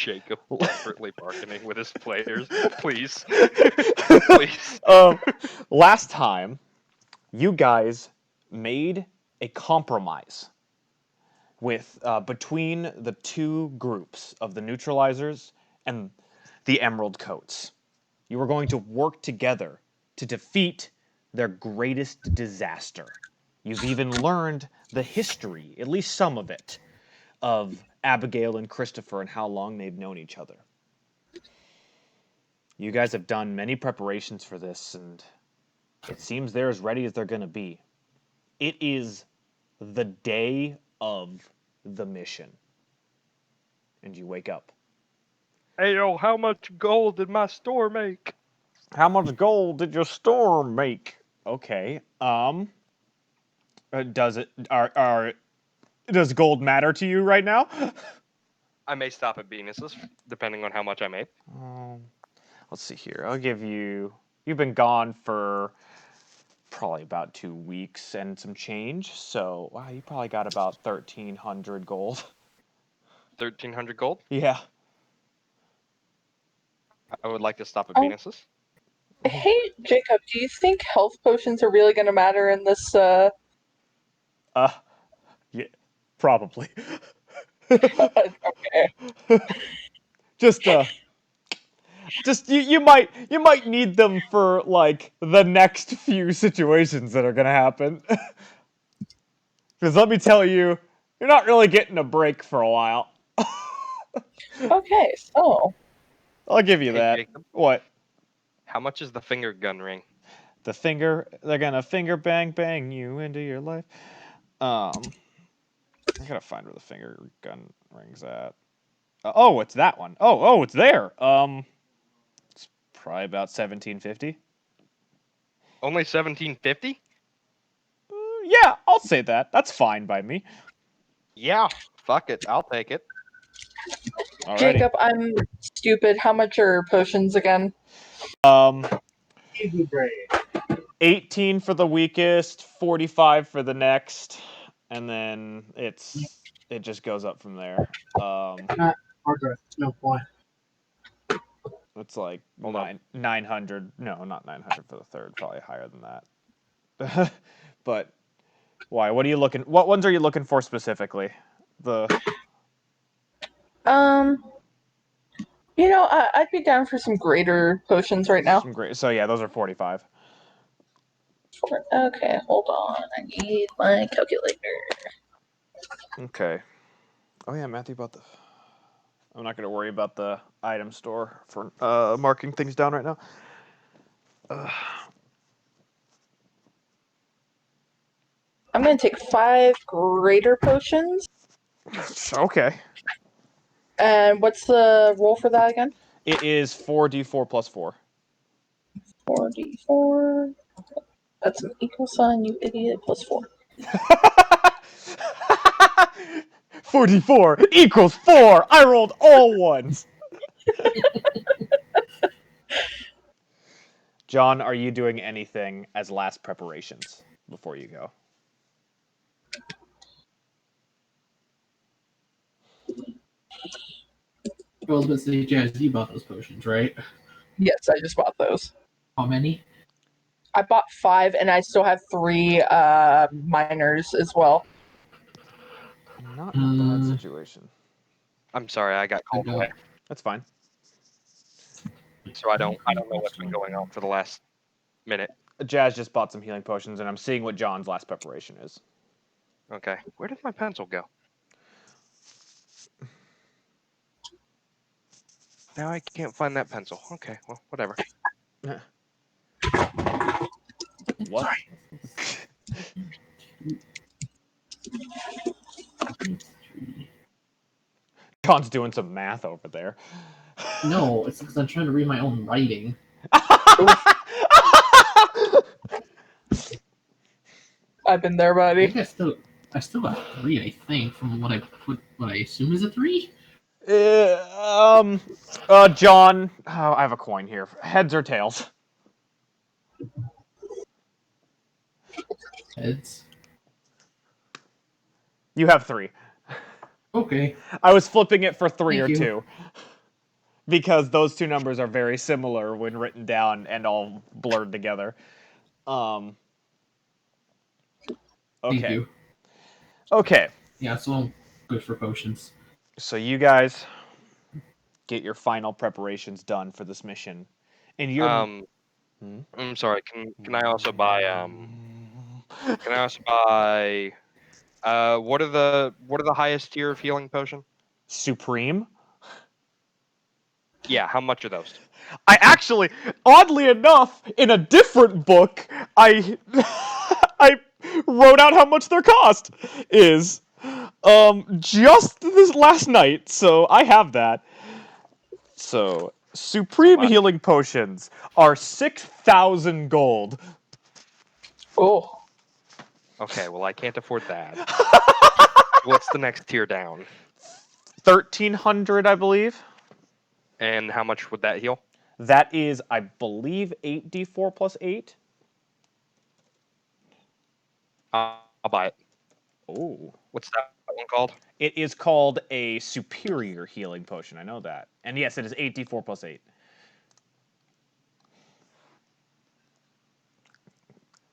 Jacob desperately bargaining with his players. Please. Please. Last time, you guys made a compromise with between the two groups of the neutralizers and the Emerald Coats. You were going to work together to defeat their greatest disaster. You've even learned the history, at least some of it, of Abigail and Christopher and how long they've known each other. You guys have done many preparations for this, and it seems they're as ready as they're going to be. It is the day of the mission. And you wake up. Hey, yo, how much gold did my store make? How much gold did your store make? Okay. Does gold matter to you right now? I may stop at Venus's, depending on how much I made. Let's see here. I'll give you... You've been gone for probably about 2 weeks and some change. So, wow, you probably got about 1,300 gold. 1,300 gold? Yeah. I would like to stop at Venus's. Hey, Jacob, do you think health potions are really going to matter in this, Yeah, probably. Okay. Just you might need them for like the next few situations that are gonna happen. Because let me tell you, you're not really getting a break for a while. Okay, so... I'll give you that. Jacob, What? how much is the finger gun ring? They're gonna finger bang you into your life. I gotta find where the finger gun ring's at. Oh, it's that one. Oh, it's there. It's probably about 1750. Only 1,750? Yeah, I'll say that. That's fine by me. Yeah, fuck it. I'll take it. Alrighty. Jacob, I'm stupid. How much are potions again? 18 for the weakest, 45 for the next, and then it just goes up from there. No point. It's like Hold on. 900. No, not 900 for the third. Probably higher than that. But why? What ones are you looking for specifically? I'd be down for some greater potions right now. So yeah, those are 45. Okay, hold on. I need my calculator. Okay. Oh yeah, Matthew bought I'm not going to worry about the item store for marking things down right now. I'm going to take 5 greater potions. Okay. And what's the roll for that again? It is 4d4 plus 4. 4d4. That's an equal sign, you idiot, plus 4. 44 equals 4! I rolled all ones! John, are you doing anything as last preparations before you go? I was going to say, Jazz, you bought those potions, right? Yes, I just bought those. How many? I bought 5, and I still have 3 minors as well. Not in a bad situation. I'm sorry, I got called away. That's fine. So I don't know what's been going on for the last minute. Jazz just bought some healing potions, and I'm seeing what John's last preparation is. Okay. Where did my pencil go? Now I can't find that pencil. Okay, well, whatever. What? John's doing some math over there. No, it's because I'm trying to read my own writing. I've been there, buddy. I think I still got 3, I think, from what I assume is a 3? John, I have a coin here. Heads or tails? Heads. You have 3. Okay. I was flipping it for 3 Thank or you. 2. because those two numbers are very similar when written down and all blurred together. Thank Okay. you. Okay. Yeah, so I'm good for potions. So you guys get your final preparations done for this mission, and you're. I'm sorry. Can I also buy Can I also buy what are the highest tier of healing potion? Supreme. Yeah, how much are those? I actually, oddly enough, in a different book, I I wrote out how much their cost is. Just this last night, so I have that. So, supreme much? healing potions are 6,000 gold. Oh, Okay, well I can't afford that. What's the next tier down? 1,300, I believe. And how much would that heal? That is, I believe, 8d4 plus 8. I'll buy it. Oh. What's that one called? It is called a superior healing potion. I know that. And yes, it is 8d4 plus 8.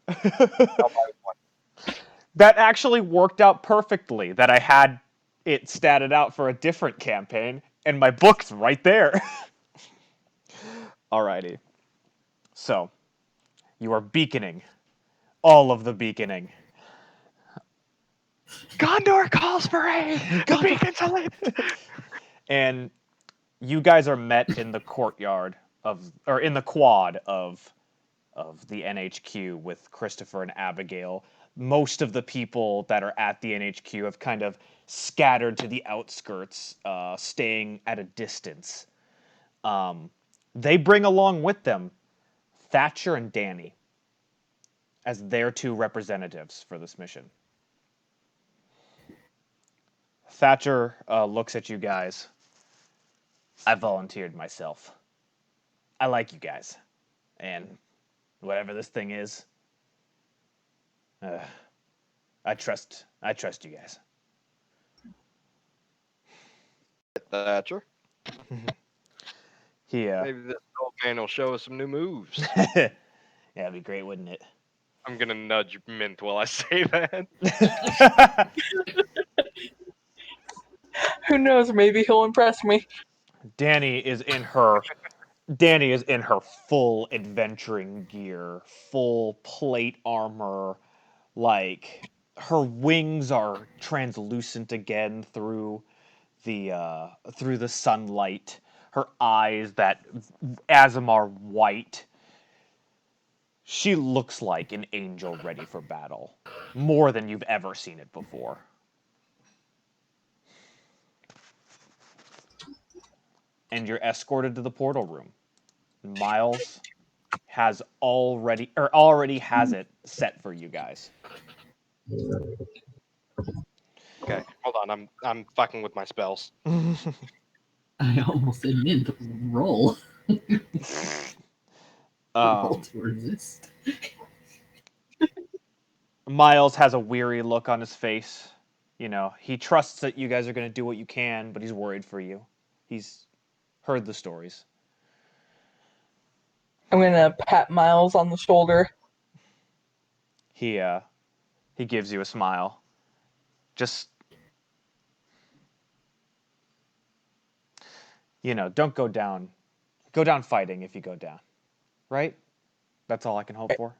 I'll buy one. That actually worked out perfectly. That I had it statted out for a different campaign, and my book's right there. Alrighty. So, you are beaconing. All of the beaconing. Gondor calls for aid! The beacons are lit! And you guys are met in the courtyard of, or in the quad of the NHQ with Christopher and Abigail. Most of the people that are at the NHQ have kind of scattered to the outskirts, staying at a distance. They bring along with them Thatcher and Danny as their two representatives for this mission. Thatcher looks at you guys. I volunteered myself. I like you guys. And whatever this thing is, I trust you guys. Thatcher. He Maybe this old man will show us some new moves. yeah, it'd be great, wouldn't it? I'm gonna nudge Mint while I say that. who knows? Maybe he'll impress me. Danny is in her Danny is in her full adventuring gear, full plate armor, like her wings are translucent again through the sunlight. Her eyes that Azimar white. She looks like an angel ready for battle, more than you've ever seen it before. And you're escorted to the portal room. Miles already has it set for you guys. Okay, hold on. I'm fucking with my spells. I almost said mint. Roll. Roll to resist. Miles has a weary look on his face. You know, he trusts that you guys are going to do what you can, but he's worried for you. He's heard the stories. I'm gonna pat Miles on the shoulder. He gives you a smile. Just, don't go down. Go down fighting if you go down. Right? That's all I can hope for.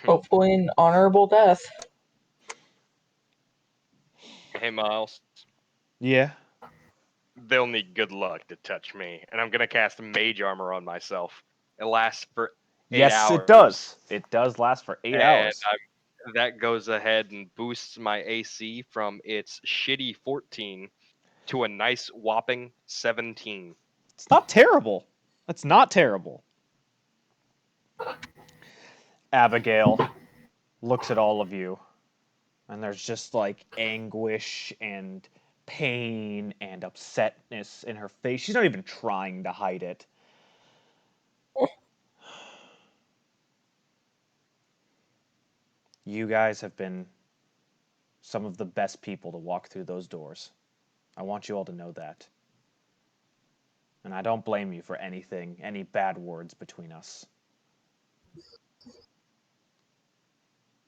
Hopefully, an honorable death. Hey, Miles. Yeah. They'll need good luck to touch me, and I'm gonna cast Mage Armor on myself. It lasts for 8 Yes, hours. it does. It does last for 8 and hours. that goes ahead and boosts my AC from its shitty 14 to a nice whopping 17. It's not terrible. It's not terrible. Abigail looks at all of you, and there's just like anguish and pain and upsetness in her face. She's not even trying to hide it. You guys have been some of the best people to walk through those doors. I want you all to know that. And I don't blame you for anything, any bad words between us.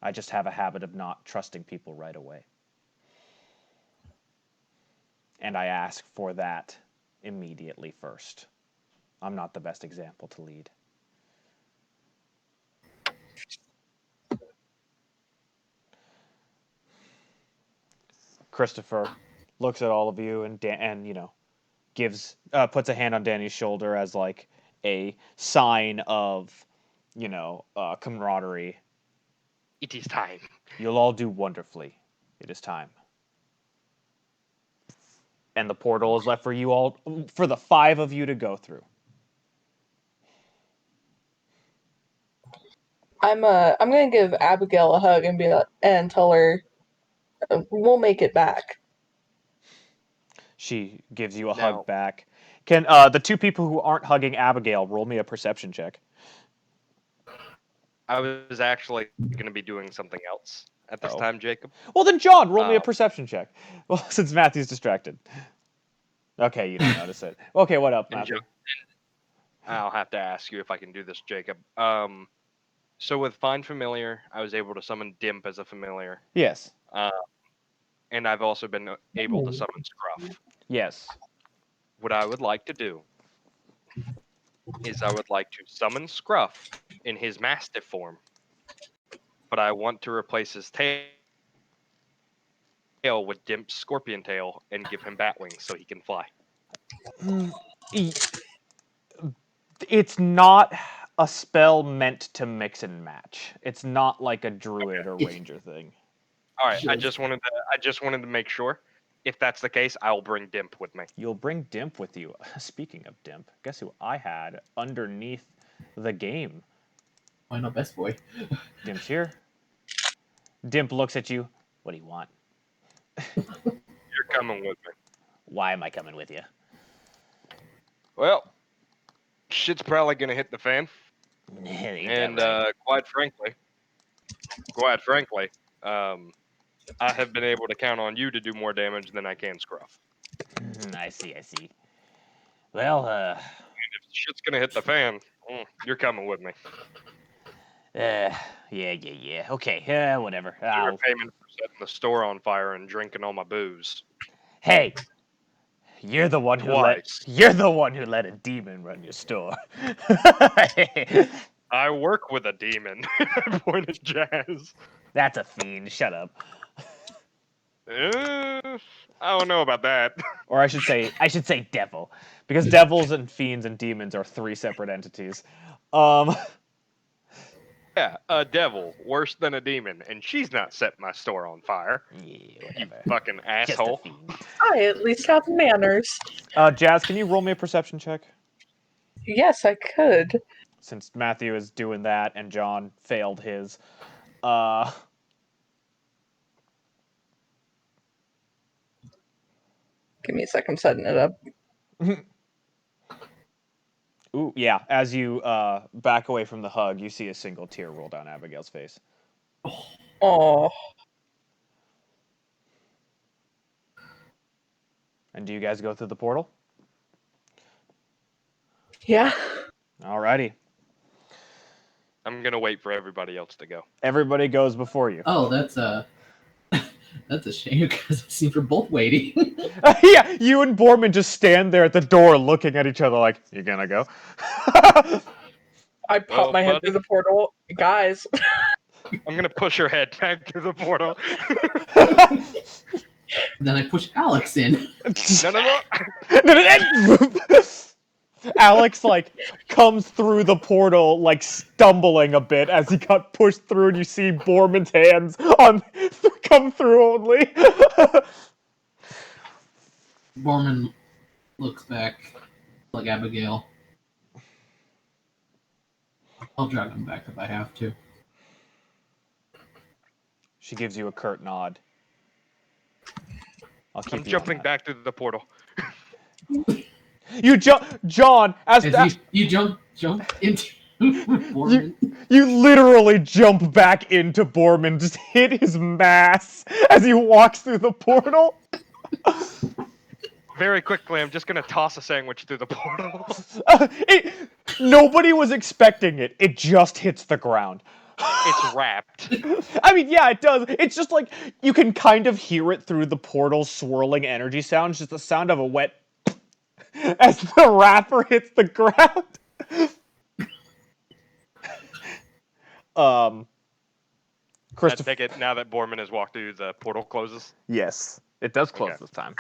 I just have a habit of not trusting people right away. And I ask for that immediately first. I'm not the best example to lead. Christopher looks at all of you and gives puts a hand on Danny's shoulder as like a sign of camaraderie. It is time. You'll all do wonderfully. It is time. And the portal is left for you all, for the 5 of you to go through. I'm gonna give Abigail a hug and tell her we'll make it back. She gives you a Now- hug back. Can the 2 people who aren't hugging Abigail roll me a perception check? I was actually going to be doing something else at this time, Jacob. Well, then John, roll me a perception check. Well, since Matthew's distracted. Okay, you don't notice it. Okay, what up, Matthew? I'll have to ask you if I can do this, Jacob. So with Find Familiar, I was able to summon Dimp as a familiar. Yes. And I've also been able to summon Scruff. Yes. What I would like to do is I would like to summon Scruff in his Mastiff form. But I want to replace his tail with Dimp's scorpion tail and give him bat wings so he can fly. It's not a spell meant to mix and match. It's not like a druid or ranger thing. All right, I just wanted to make sure. If that's the case, I'll bring Dimp with me. You'll bring Dimp with you. Speaking of Dimp, guess who I had underneath the game? Why not Best Boy? Dimp's here. Dimp looks at you. What do you want? You're coming with me. Why am I coming with you? Well, shit's probably gonna hit the fan, and quite frankly, I have been able to count on you to do more damage than I can Scruff. I see. Well, And if shit's gonna hit the fan, you're coming with me. yeah. Okay, whatever. Your payment for setting the store on fire and drinking all my booze. Hey, you're the one who let a demon run your store. I work with a demon. I pointed Jazz. That's a fiend. Shut up. I don't know about that. Or I should say devil, because devils and fiends and demons are 3 separate entities. Yeah, a devil, worse than a demon, and she's not setting my store on fire. Yeah, whatever. Fucking asshole. I at least have manners. Jazz, can you roll me a perception check? Yes, I could. Since Matthew is doing that and John failed his. Give me a sec, I'm setting it up. Ooh, yeah. As you back away from the hug, you see a single tear roll down Abigail's face. Oh. And do you guys go through the portal? Yeah. Alrighty. I'm gonna wait for everybody else to go. Everybody goes before you. Oh, that's a shame because it seems we're both waiting. Yeah, you and Borman just stand there at the door looking at each other like, you gonna go? I pop my head through the portal. Guys. I'm gonna push her head back through the portal. Then I push Alex in. No. Alex comes through the portal stumbling a bit as he got pushed through, and you see Borman's hands come through only. Borman looks back like Abigail. I'll drag him back if I have to. She gives you a curt nod. I'm jumping back through the portal. You John, you jump into Borman. You literally jump back into Borman, just hit his mass as he walks through the portal. Very quickly, I'm just gonna toss a sandwich through the portal. Nobody was expecting it. It just hits the ground. It's wrapped. I mean, yeah, it does. It's just like you can kind of hear it through the portal's swirling energy sounds, just the sound of a wet as the wrapper hits the ground. I Christopher. take it now that Borman has walked through, the portal closes. Yes, it does close Okay. this time.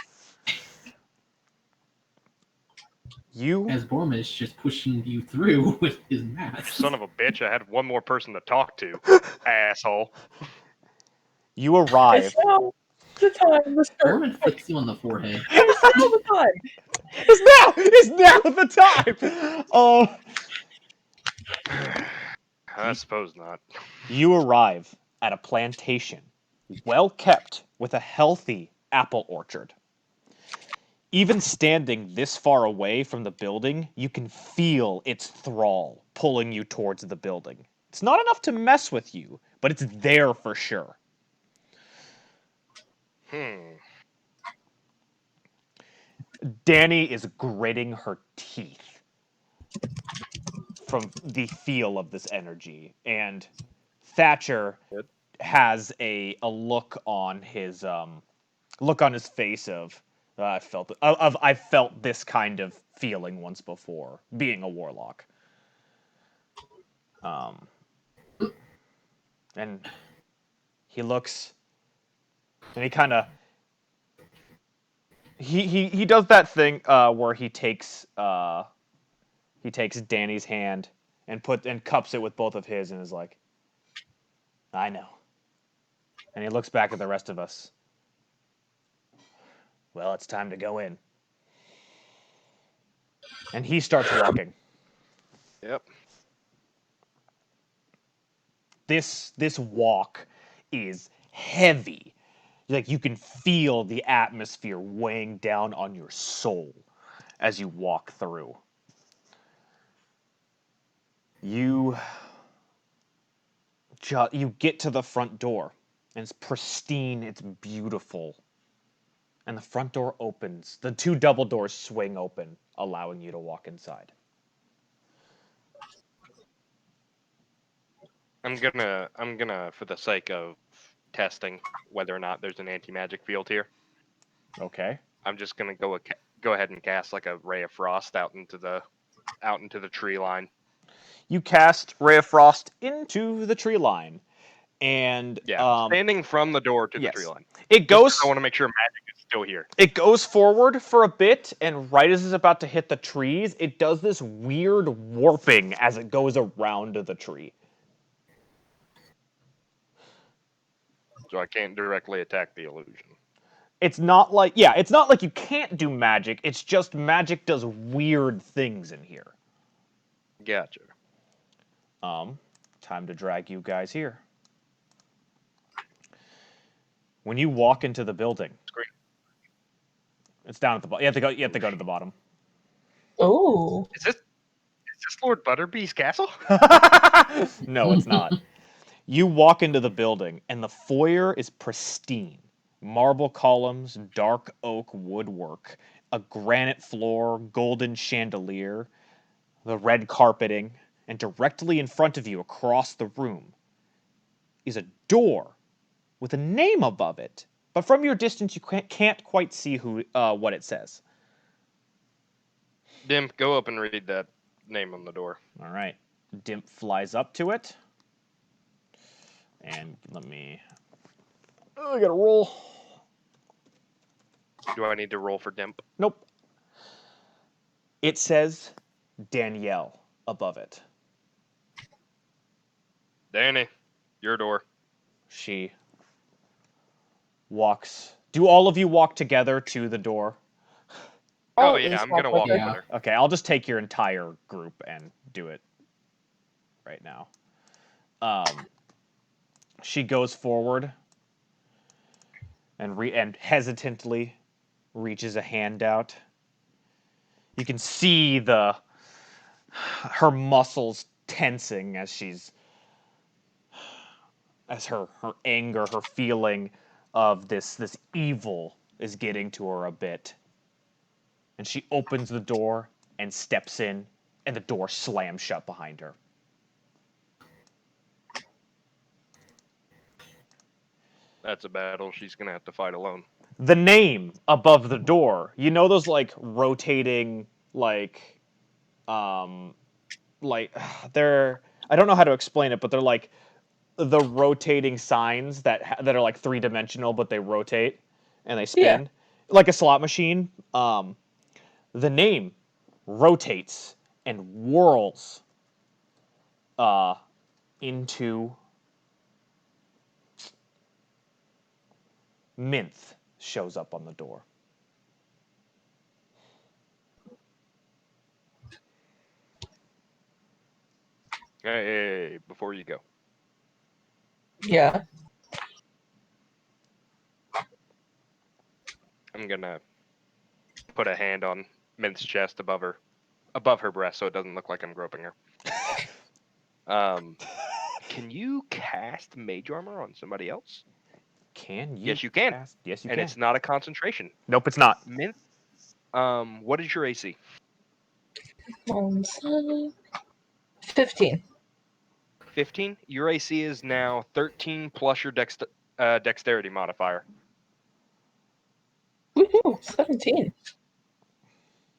You As Borman is just pushing you through with his math. Son of a bitch! I had one more person to talk to. Asshole. you arrive. It's now the time to start. Borman flicks you on the forehead. It's now the time. It's now the time. I suppose not. You arrive at a plantation, well kept, with a healthy apple orchard. Even standing this far away from the building, you can feel its thrall pulling you towards the building. It's not enough to mess with you, but it's there for sure. Danny is gritting her teeth from the feel of this energy, and Thatcher Good. has a look on his face of I've felt this kind of feeling once before, being a warlock. And he looks, and he kind of he does that thing where he takes Danny's hand and cups it with both of his and is like, I know. And he looks back at the rest of us. Well, it's time to go in. And he starts walking. Yep. This walk is heavy. Like you can feel the atmosphere weighing down on your soul as you walk through. You get to the front door, and it's pristine, it's beautiful. And the front door opens. The two double doors swing open, allowing you to walk inside. I'm gonna, for the sake of testing whether or not there's an anti-magic field here, Okay. I'm just gonna go ahead and cast like a ray of frost out into the tree line. You cast Ray of Frost into the tree line. And Yeah, standing from the door to the yes. tree line. It Just 'cause goes I want to make sure magic is still here. It goes forward for a bit, and right as it's about to hit the trees, it does this weird warping as it goes around the tree. So I can't directly attack the illusion. It's not like you can't do magic, it's just magic does weird things in here. Gotcha. Time to drag you guys here. When you walk into the building, Great. it's down at the bottom. You have to go to the bottom. Oh. Is this Lord Butterbee's castle? No, it's not. You walk into the building, and the foyer is pristine. Marble columns, dark oak woodwork, a granite floor, golden chandelier, the red carpeting, and directly in front of you across the room is a door with a name above it. But from your distance, you can't quite see what it says. Dimp, go up and read that name on the door. All right. Dimp flies up to it. And I gotta roll. Do I need to roll for Dimp? Nope. It says Danielle above it. Danny, your door. She walks. Do all of you walk together to the door? Oh I'll yeah, just I'm gonna walk with Yeah. with her. Okay, I'll just take your entire group and do it right now. She goes forward and hesitantly reaches a hand out. You can see her muscles tensing as her anger, her feeling of this evil is getting to her a bit. and she opens the door and steps in, and the door slams shut behind her. That's a battle she's gonna have to fight alone. The name above the door, you know those like rotating um like they're, I don't know how to explain it, but they're like the rotating signs that are like three-dimensional, but they rotate and they Yeah. spin like a slot machine. The name rotates and whirls into Minth shows up on the door. Hey, before you go, Yeah. I'm gonna put a hand on Mint's chest above her breast, so it doesn't look like I'm groping her. Can you cast Mage Armor on somebody else? Can you? Yes, you can. Yes, you and can. it's not a concentration. Nope, it's not. Mint. What is your AC? 15. 15. Your AC is now 13 plus your dexterity modifier. Woohoo! 17.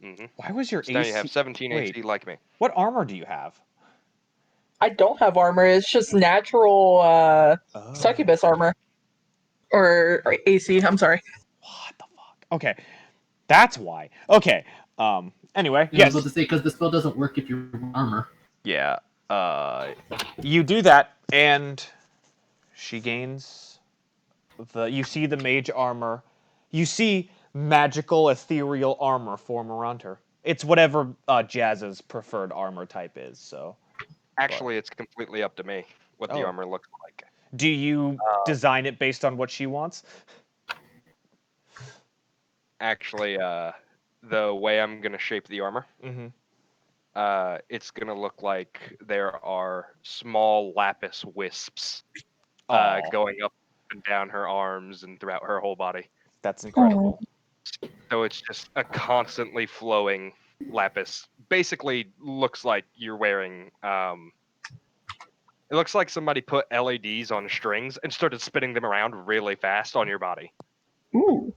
Mm-hmm. Why was your So AC? now you have 17 Wait, AC like me. what armor do you have? I don't have armor. It's just natural succubus armor. Or AC, I'm sorry. What the fuck? Okay, that's why. Okay. Anyway, Yeah, I yes. was about to say, because the spell doesn't work if you're armor. Yeah. You do that, and she gains the. You see the mage armor. You see magical ethereal armor form around her. It's whatever Jazz's preferred armor type is. So. Actually, it's completely up to me what the Oh. armor looks like. Do you design it based on what she wants? Actually, the way I'm gonna shape the armor, it's gonna look like there are small Lapis Wisps going up and down her arms and throughout her whole body. That's incredible. So it's just a constantly flowing lapis. Basically, looks like you're wearing. It looks like somebody put LEDs on strings and started spinning them around really fast on your body. Ooh.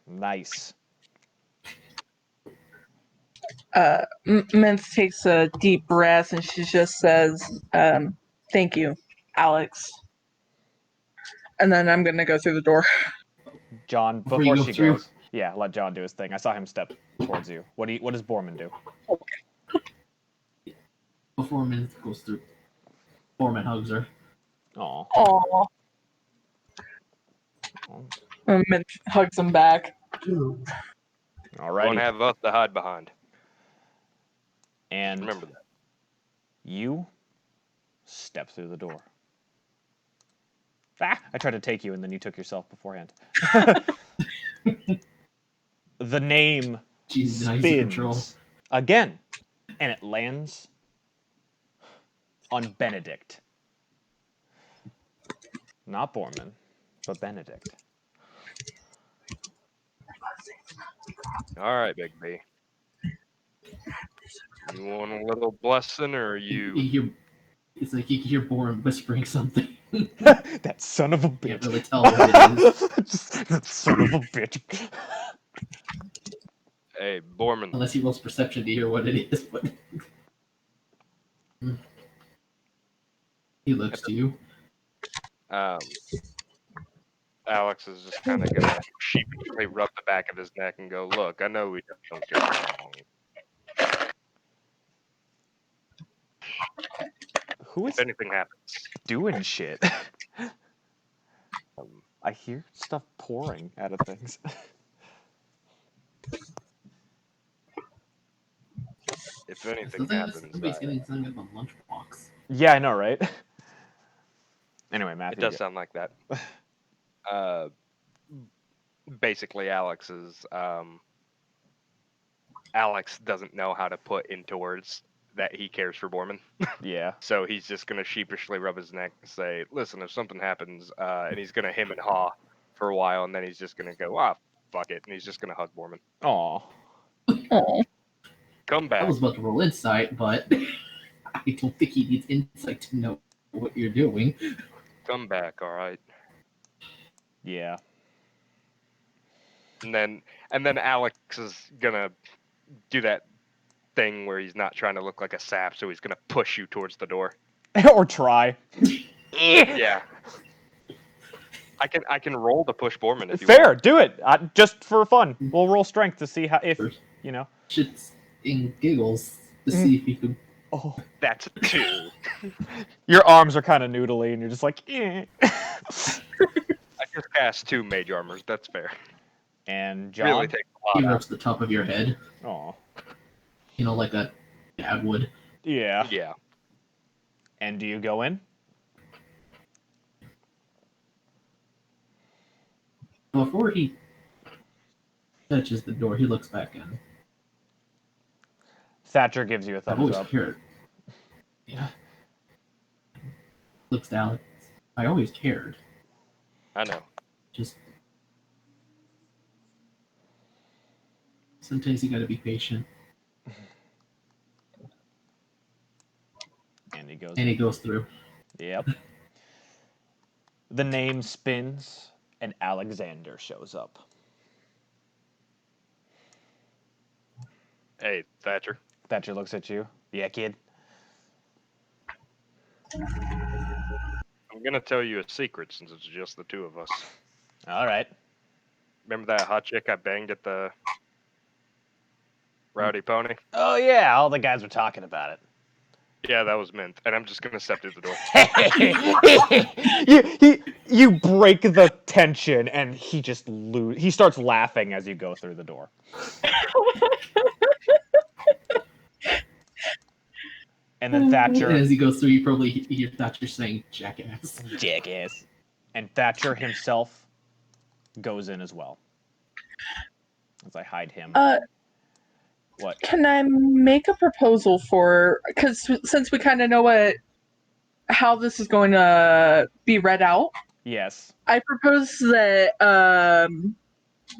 Nice. Mint takes a deep breath and she just says, thank you, Alex. And then I'm gonna go through the door. John, Before before you go she through. goes, yeah, let John do his thing. I saw him step towards you. What does Borman do? Before Mint goes through, Borman hugs her. Aw. Aww. Mint hugs him back. Don't Alrighty. have us to hide behind. And Remember that. you step through the door. Ah! I tried to take you, and then you took yourself beforehand. The name Jesus, now he's in control. spins again, and it lands on Benedict. Not Borman, but Benedict. All right, Big B. You want a little blessing, or you? It's like you can hear Borman whispering something. That son of a bitch. Can't really tell what it is. That son of a bitch. Hey, Borman. Unless he rolls perception to hear what it is, but he looks to you. Alex is just kind of gonna sheepishly rub the back of his neck and go, "Look, I know we don't get along. Who is If anything happens, doing shit? I hear stuff pouring out of things. if anything Something happens, somebody's getting something out of a lunchbox. Yeah, I know, right? Anyway, Matthew. it does sound like that. Basically, Alex doesn't know how to put into words that he cares for Borman. Yeah. So he's just gonna sheepishly rub his neck and say, "Listen, if something happens," and he's gonna hem and haw for a while, and then he's just gonna go, "Ah, fuck it, and he's just gonna hug Borman. Aw. Oh. Come I back. was about to roll insight, but I don't think he needs insight to know what you're doing. Come back, all right. Yeah. And then Alex is gonna do that thing where he's not trying to look like a sap, so he's gonna push you towards the door. Or try. Yeah. I can roll to push Borman if you Fair, want. do it. Just for fun. We'll roll strength to see how if you know. Shits and giggles to see if you could. Oh. That's a 2. Your arms are kind of noodly, and you're just like, eh. I just cast 2 mage armors. That's fair. And John. Really takes a He lot. rubs the top of your head, Aw. like a dad would. Yeah. Yeah. And do you go in? Before he touches the door, he looks back in. Thatcher gives you a I've thumbs always up. cared. Yeah. Looks to Alex. I always cared. I know. Just sometimes you gotta be patient. And he goes. And he goes through. Yep. The name spins, and Alexander shows up. Hey, Thatcher. Thatcher looks at you. Yeah, kid. I'm gonna tell you a secret since it's just the 2 of us. All right. Remember that hot chick I banged at the Rowdy Pony? Oh yeah, all the guys were talking about it. Yeah, that was Mint, and I'm just gonna step through the door. you break the tension, and he just he starts laughing as you go through the door. And then Thatcher. And as he goes through, you probably hear Thatcher saying "jackass." Jackass. And Thatcher himself goes in as well. As I hide him. What? Can I make a proposal for, because since we kind of know how this is going to be read out, Yes. I propose that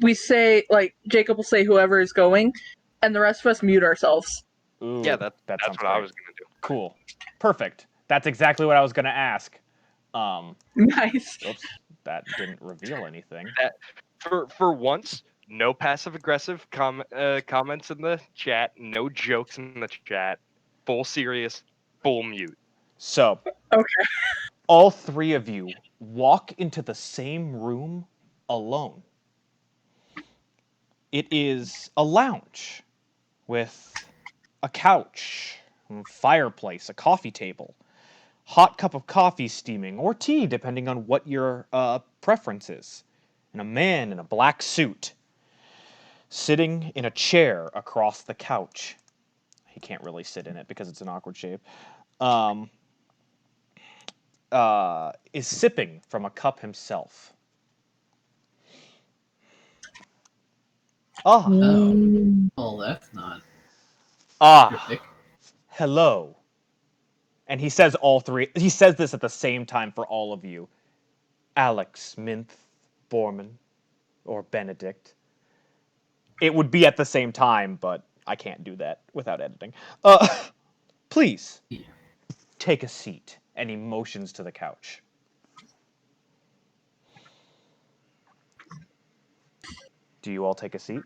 we say, like, Jacob will say whoever is going, and the rest of us mute ourselves. Ooh, Yeah, that's sounds what I great. was gonna do. Cool. Perfect. That's exactly what I was going to ask. Nice. Oops, that didn't reveal anything. For once, no passive aggressive comments in the chat, no jokes in the chat, full serious, full mute. So, Okay. all 3 of you walk into the same room alone. It is a lounge with a couch, a fireplace, a coffee table, hot cup of coffee steaming, or tea, depending on what your preference is, and a man in a black suit sitting in a chair across the couch. He can't really sit in it because it's an awkward shape. Is sipping from a cup himself. Ah. Oh, that's not Ah. terrific. Hello. And he says all 3. He says this at the same time for all of you. Alex, Minth, Borman, or Benedict. It would be at the same time, but I can't do that without editing. Please, take a seat. And he motions to the couch. Do you all take a seat?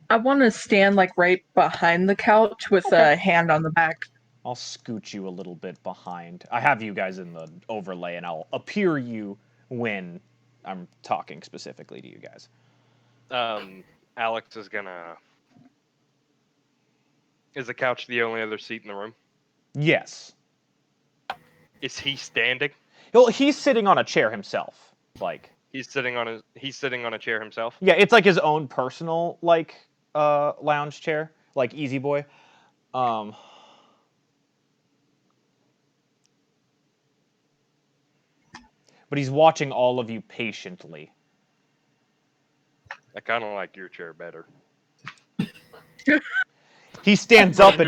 I want to stand, like, right behind the couch with a hand on the back. I'll scoot you a little bit behind. I have you guys in the overlay, and I'll appear you when I'm talking specifically to you guys. Alex is gonna... Is the couch the only other seat in the room? Yes. Is he standing? Well, he's sitting on a chair himself. Like He's sitting on a chair himself? yeah, it's like his own personal lounge chair, like Easy Boy. But he's watching all of you patiently. I kind of like your chair better. He stands up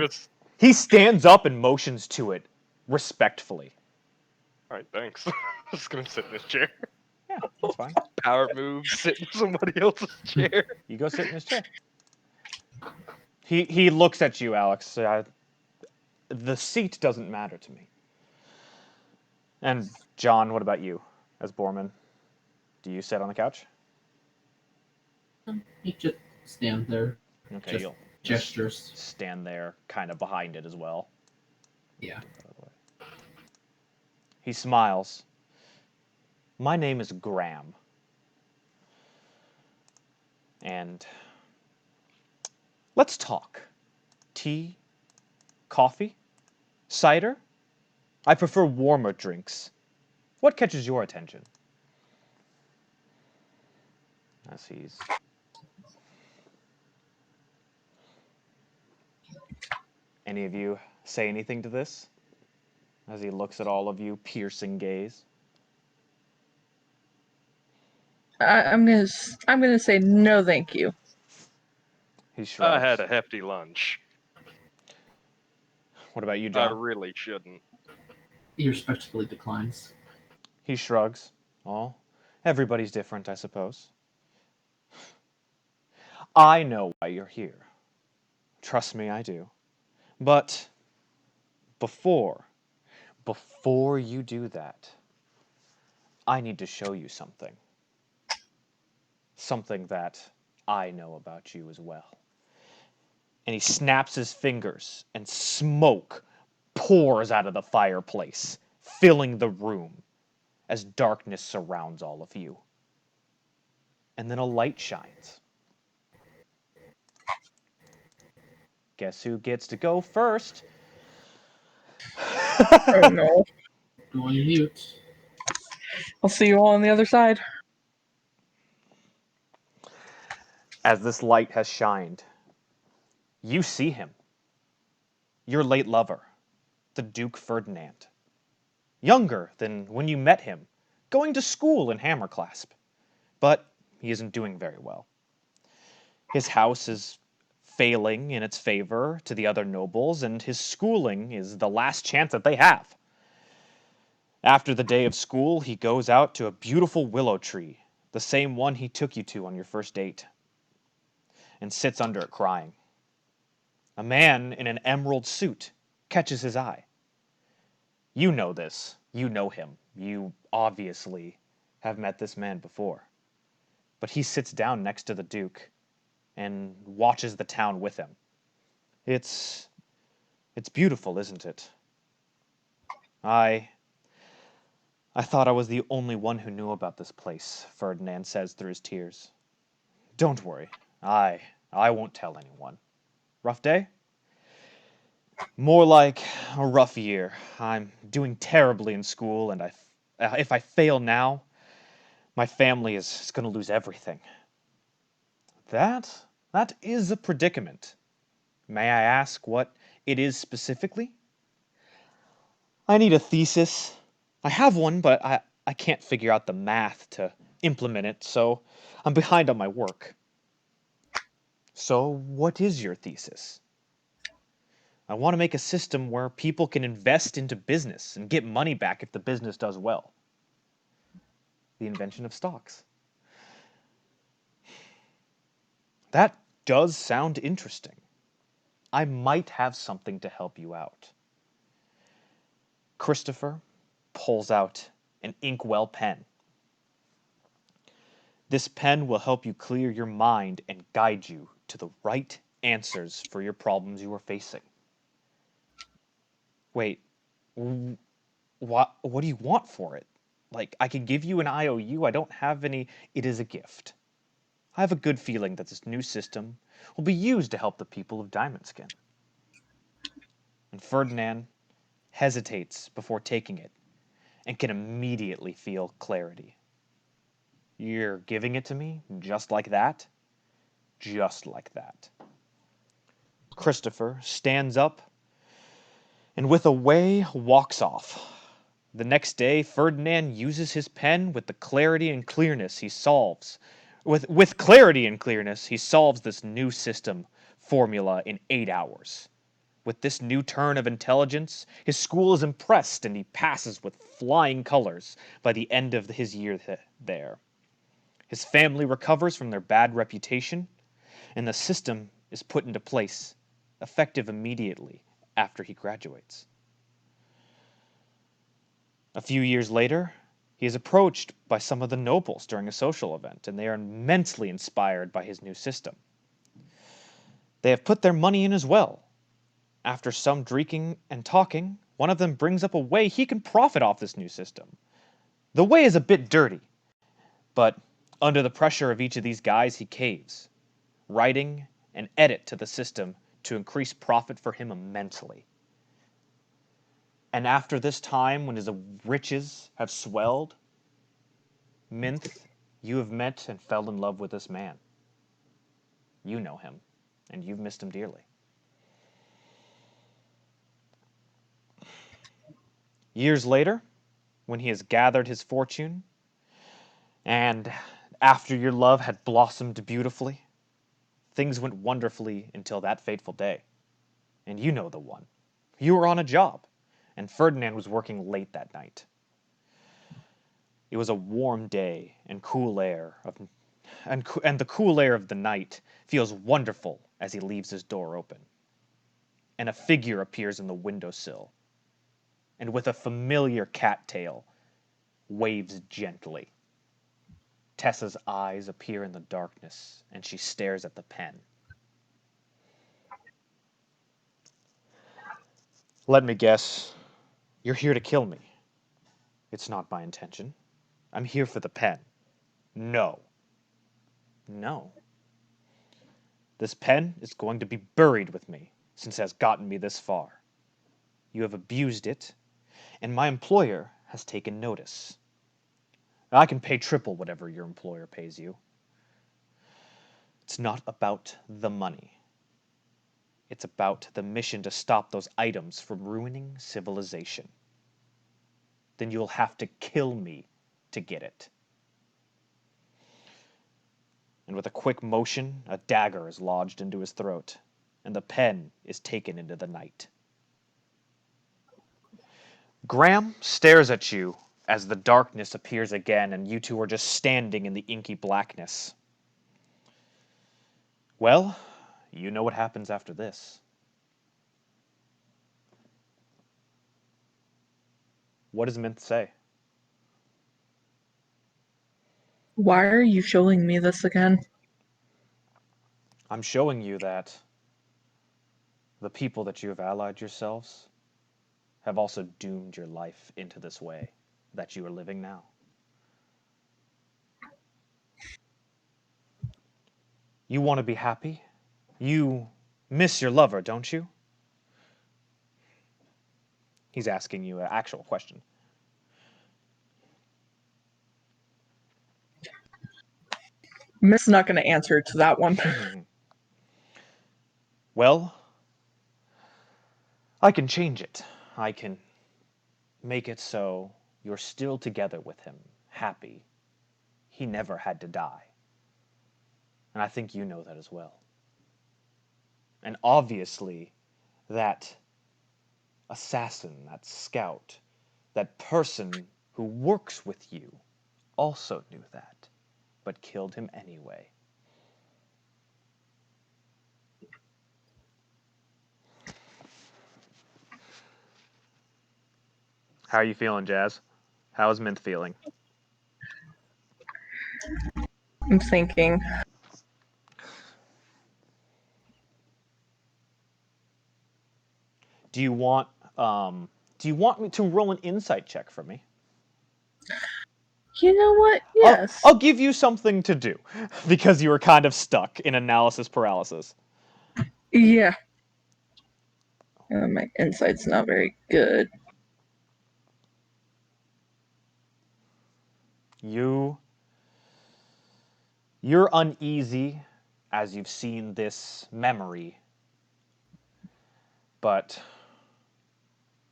and motions to it respectfully. All right, thanks. Just gonna sit in his chair. Yeah, that's fine. Power move, sit in somebody else's chair. You go sit in his chair. He looks at you, Alex. The seat doesn't matter to me. And John, what about you, as Borman? Do you sit on the couch? He just stand there. Okay, Just you'll gestures. stand there, kind of behind it as well. Yeah. He smiles. My name is Graham. And let's talk. Tea? Coffee? Cider? I prefer warmer drinks. What catches your attention? As he's... Any of you say anything to this? As he looks at all of you, piercing gaze. I'm gonna say no, thank you. He shrugs. I had a hefty lunch. What about you, I John? really shouldn't. He respectfully declines. He shrugs. Oh, everybody's different, I suppose. I know why you're here. Trust me, I do. But before you do that, I need to show you something. Something that I know about you as well. And he snaps his fingers, and smoke pours out of the fireplace, filling the room as darkness surrounds all of you. And then a light shines. Guess who gets to go first? Oh no. Going mute. I'll see you all on the other side. As this light has shined, you see him. Your late lover, the Duke Ferdinand. Younger than when you met him, going to school in Hammerclasp. But he isn't doing very well. His house is failing in its favor to the other nobles, and his schooling is the last chance that they have. After the day of school, he goes out to a beautiful willow tree, the same one he took you to on your first date, and sits under it crying. A man in an emerald suit catches his eye. You know this. You know him. You obviously have met this man before. But he sits down next to the Duke and watches the town with him. It's beautiful, isn't it? I thought I was the only one who knew about this place, Ferdinand says through his tears. Don't worry. I won't tell anyone. Rough day? More like a rough year. I'm doing terribly in school, and if I fail now, my family is going to lose everything. That is a predicament. May I ask what it is specifically? I need a thesis. I have one, but I can't figure out the math to implement it, so I'm behind on my work. So, what is your thesis? I want to make a system where people can invest into business and get money back if the business does well. The invention of stocks. That does sound interesting. I might have something to help you out. Christopher pulls out an inkwell pen. This pen will help you clear your mind and guide you to the right answers for your problems you are facing. Wait, what do you want for it? Like, I can give you an IOU, I don't have any. It is a gift. I have a good feeling that this new system will be used to help the people of Diamond Skin. And Ferdinand hesitates before taking it and can immediately feel clarity. You're giving it to me just like that? Just like that. Christopher stands up and with a way walks off. The next day, Ferdinand uses his pen with the clarity and clearness he solves. With clarity and clearness, he solves this new system formula in 8 hours. With this new turn of intelligence, his school is impressed and he passes with flying colors by the end of his year there. His family recovers from their bad reputation, and the system is put into place, effective immediately after he graduates. A few years later, he is approached by some of the nobles during a social event, and they are immensely inspired by his new system. They have put their money in as well. After some drinking and talking, one of them brings up a way he can profit off this new system. The way is a bit dirty, but under the pressure of each of these guys, he caves, writing an edit to the system to increase profit for him immensely. And after this time, when his riches have swelled, Minth, you have met and fell in love with this man. You know him, and you've missed him dearly. Years later, when he has gathered his fortune, and after your love had blossomed beautifully, things went wonderfully until that fateful day. And you know the one. You were on a job, and Ferdinand was working late that night. It was a warm day and cool air and the cool air of the night feels wonderful as he leaves his door open. And a figure appears in the windowsill, and with a familiar cat tail, waves gently. Tessa's eyes appear in the darkness, and she stares at the pen. Let me guess. You're here to kill me. It's not my intention. I'm here for the pen. No. No. This pen is going to be buried with me, since it has gotten me this far. You have abused it, and my employer has taken notice. I can pay triple whatever your employer pays you. It's not about the money. It's about the mission to stop those items from ruining civilization. Then you'll have to kill me to get it. And with a quick motion, a dagger is lodged into his throat, and the pen is taken into the night. Graham stares at you as the darkness appears again, and you two are just standing in the inky blackness. Well, you know what happens after this. What does Minth say? Why are you showing me this again? I'm showing you that the people that you have allied yourselves have also doomed your life into this way that you are living now. You want to be happy? You miss your lover, don't you? He's asking you an actual question. Miss not going to answer to that one. Well, I can change it. I can make it so you're still together with him, happy. He never had to die. And I think you know that as well. And obviously, that assassin, that scout, that person who works with you also knew that, but killed him anyway. How are you feeling, Jazz? How is Mint feeling? I'm thinking. Do you want me to roll an insight check for me? You know what? Yes. I'll give you something to do because you were kind of stuck in analysis paralysis. Yeah. My insight's not very good. You're uneasy as you've seen this memory, but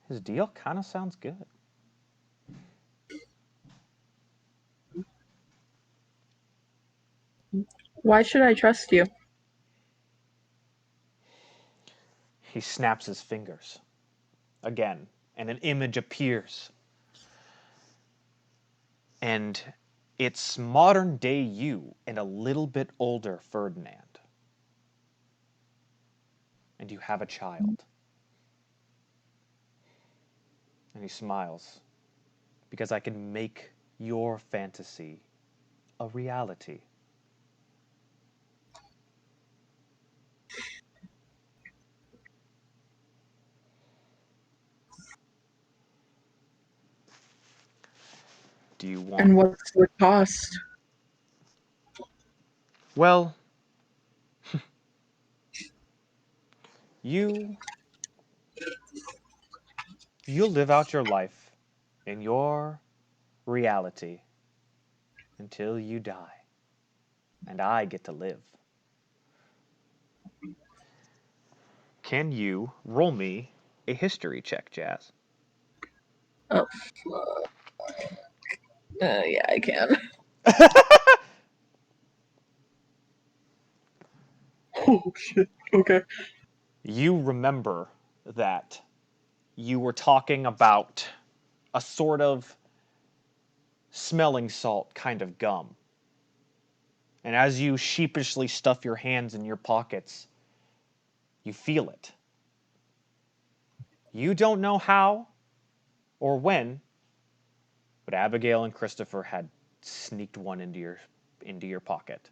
his deal kind of sounds good. Why should I trust you? He snaps his fingers again, and an image appears. And it's modern day you and a little bit older Ferdinand. And you have a child. And he smiles, because I can make your fantasy a reality. Do you want... And what's the cost? Well, you'll live out your life in your reality until you die. And I get to live. Can you roll me a history check, Jazz? Oh, yeah, I can. Oh, shit. Okay. You remember that you were talking about a sort of smelling salt kind of gum. And as you sheepishly stuff your hands in your pockets, you feel it. You don't know how or when, but Abigail and Christopher had sneaked one into your pocket.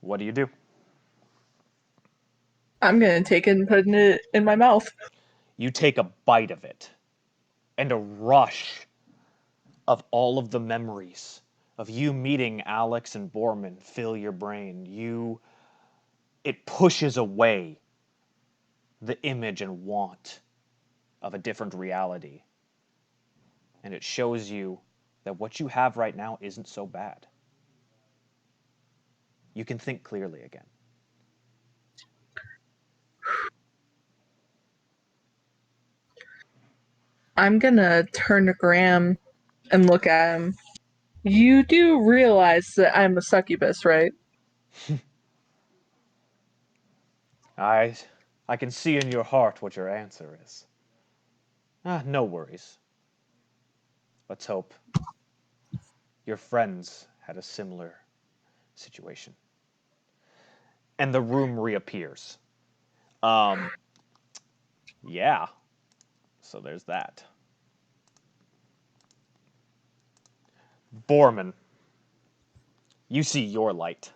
What do you do? I'm gonna take it and put it in my mouth. You take a bite of it, and a rush of all of the memories of you meeting Alex and Borman fill your brain. It pushes away the image and want of a different reality. And it shows you that what you have right now isn't so bad. You can think clearly again. I'm gonna turn to Graham and look at him. You do realize that I'm a succubus, right? I can see in your heart what your answer is. No worries. Let's hope your friends had a similar situation. And the room reappears. Yeah. So there's that. Borman, you see your light.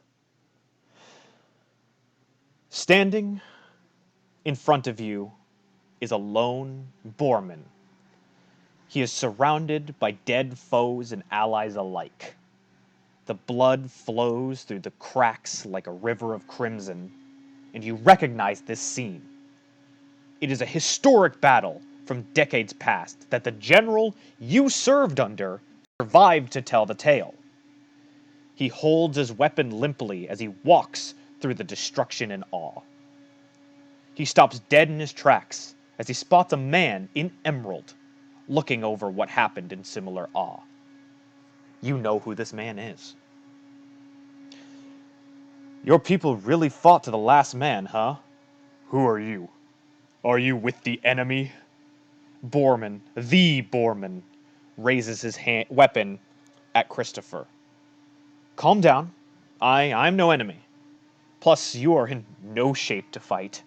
Standing in front of you is a lone Borman. He is surrounded by dead foes and allies alike. The blood flows through the cracks like a river of crimson, and you recognize this scene. It is a historic battle from decades past that the general you served under survived to tell the tale. He holds his weapon limply as he walks through the destruction in awe. He stops dead in his tracks as he spots a man in emerald looking over what happened in similar awe. You know who this man is. Your people really fought to the last man, huh? Who are you? Are you with the enemy? Borman, the Borman, raises his weapon at Christopher. Calm down. I'm no enemy. Plus, you are in no shape to fight.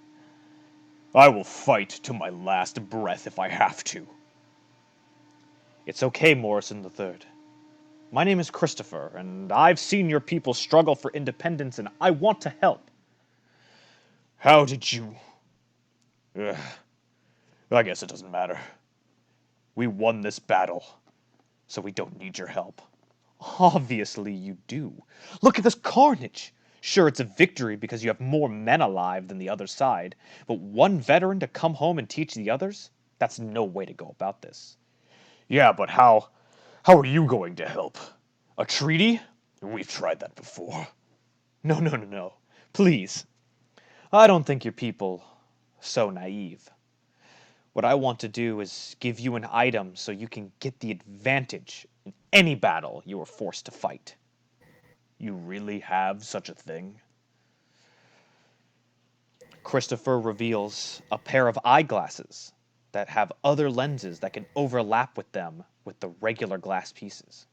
I will fight to my last breath if I have to. It's okay, Morrison III. My name is Christopher, and I've seen your people struggle for independence, and I want to help. How did you... Ugh. I guess it doesn't matter. We won this battle, so we don't need your help. Obviously you do. Look at this carnage. Sure, it's a victory because you have more men alive than the other side, but one veteran to come home and teach the others? That's no way to go about this. Yeah, but how are you going to help? A treaty? We've tried that before. No. Please. I don't think your people so naive. What I want to do is give you an item so you can get the advantage in any battle you are forced to fight. You really have such a thing? Christopher reveals a pair of eyeglasses that have other lenses that can overlap with them with the regular glass pieces.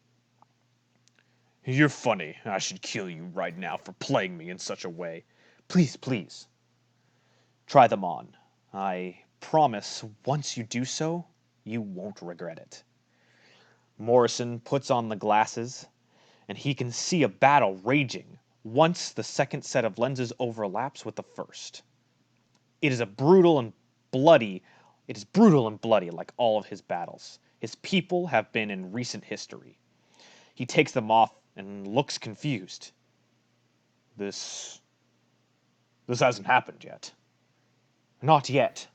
You're funny. I should kill you right now for playing me in such a way. Please, please. Try them on. I promise once you do so, you won't regret it. Morrison puts on the glasses, and he can see a battle raging once the second set of lenses overlaps with the first. It is brutal and bloody like all of his battles. His people have been in recent history. He takes them off and looks confused. This hasn't happened yet. Not yet,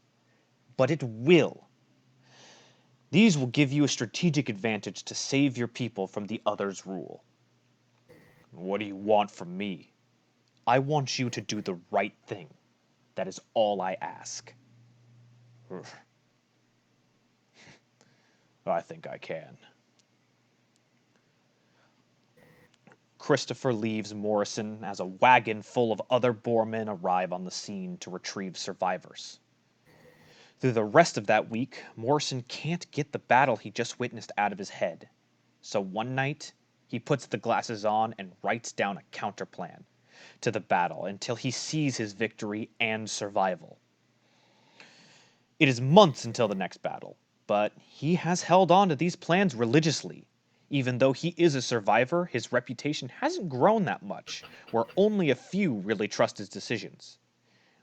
but it will. These will give you a strategic advantage to save your people from the other's rule. What do you want from me? I want you to do the right thing. That is all I ask. I think I can. Christopher leaves Morrison as a wagon full of other Boormen arrive on the scene to retrieve survivors. Through the rest of that week, Morrison can't get the battle he just witnessed out of his head. So one night, he puts the glasses on and writes down a counterplan to the battle until he sees his victory and survival. It is months until the next battle, but he has held on to these plans religiously. Even though he is a survivor, his reputation hasn't grown that much, where only a few really trust his decisions.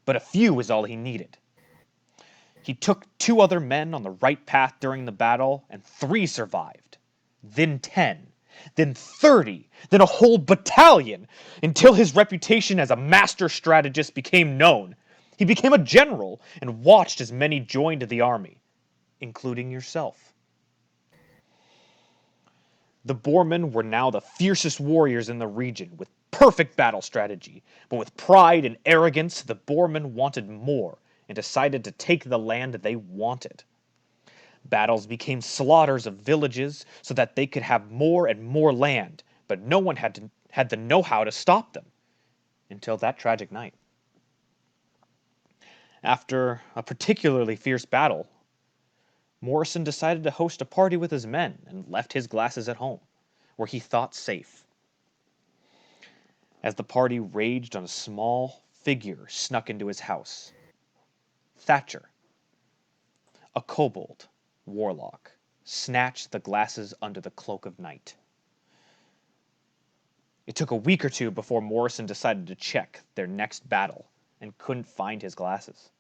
But a few is all he needed. He took 2 other men on the right path during the battle, and 3 survived. Then 10. Then 30. Then a whole battalion, until his reputation as a master strategist became known. He became a general and watched as many joined the army, including yourself. The Boormen were now the fiercest warriors in the region, with perfect battle strategy. But with pride and arrogance, the Boormen wanted more and decided to take the land they wanted. Battles became slaughters of villages so that they could have more and more land, but no one had the know-how to stop them until that tragic night. After a particularly fierce battle, Morrison decided to host a party with his men and left his glasses at home, where he thought safe. As the party raged on, a small figure snuck into his house. Thatcher, a kobold warlock, snatched the glasses under the cloak of night. It took a week or two before Morrison decided to check their next battle and couldn't find his glasses.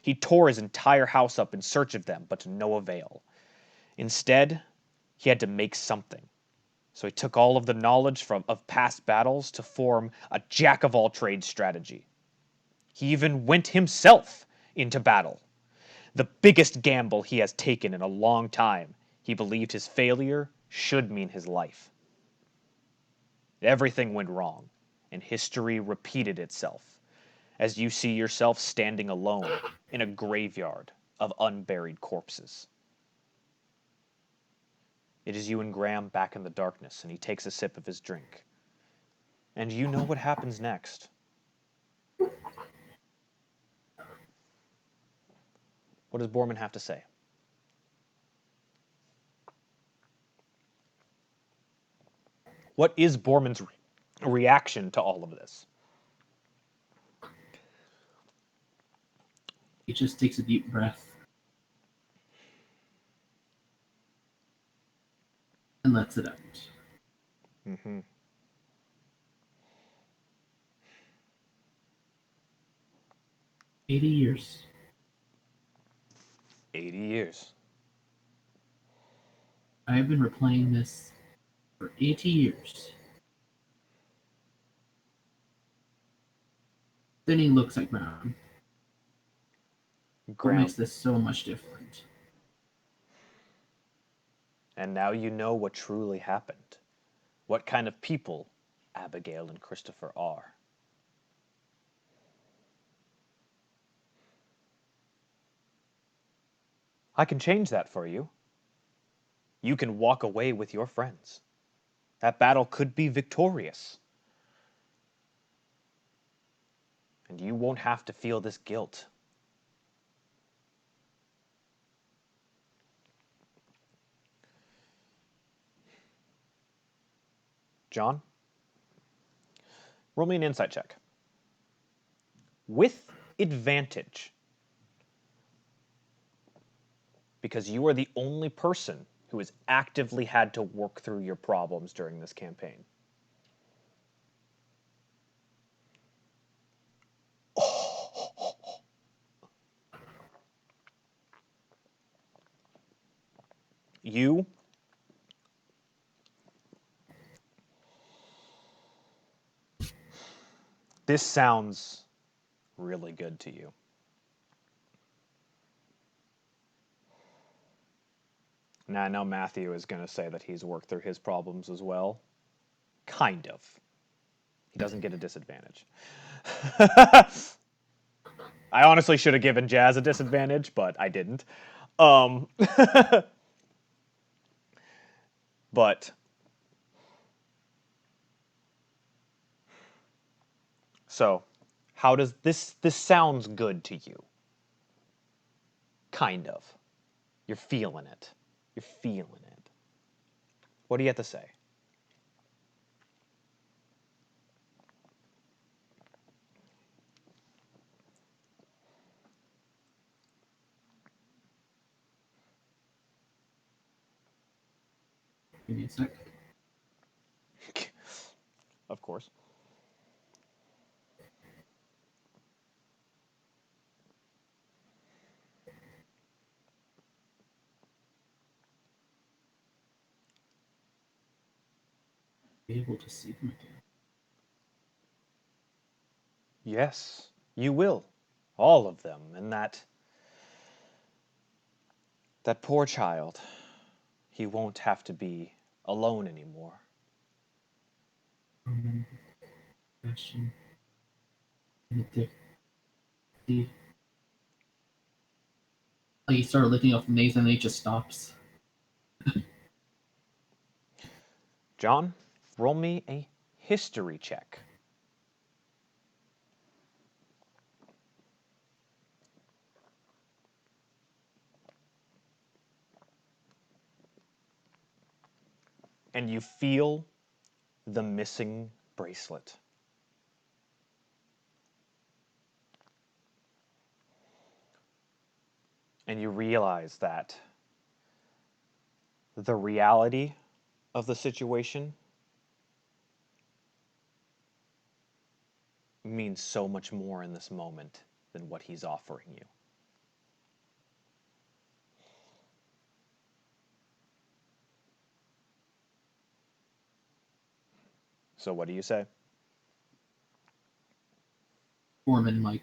He tore his entire house up in search of them, but to no avail. Instead, he had to make something. So he took all of the knowledge of past battles to form a jack-of-all-trades strategy. He even went himself into battle. The biggest gamble he has taken in a long time. He believed his failure should mean his life. Everything went wrong, and history repeated itself, as you see yourself standing alone in a graveyard of unburied corpses. It is you and Graham back in the darkness, and he takes a sip of his drink. And you know what happens next. What does Boorman have to say? What is Boorman's reaction to all of this? He just takes a deep breath and lets it out. Mm-hmm. 80 years. 80 years. I have been replaying this for 80 years. Then he looks at Graham. What makes this so much different? And now you know what truly happened. What kind of people Abigail and Christopher are. I can change that for you. You can walk away with your friends. That battle could be victorious. And you won't have to feel this guilt. John, roll me an insight check. With advantage. Because you are the only person who has actively had to work through your problems during this campaign. You this sounds really good to you. Now I know Matthew is going to say that he's worked through his problems as well. Kind of. He doesn't get a disadvantage. I honestly should have given Jazz a disadvantage, but I didn't. But so, how does this sounds good to you? Kind of. You're feeling it. You're feeling it. What do you have to say? Give me a sec. Of course. Be able to see them again. Yes, you will. All of them. And that poor child, he won't have to be alone anymore. Passion. Like he started lifting off the maze and then he just stops. John, roll me a history check. And you feel the missing bracelet. And you realize that the reality of the situation means so much more in this moment than what he's offering you. So what do you say? Foreman, like,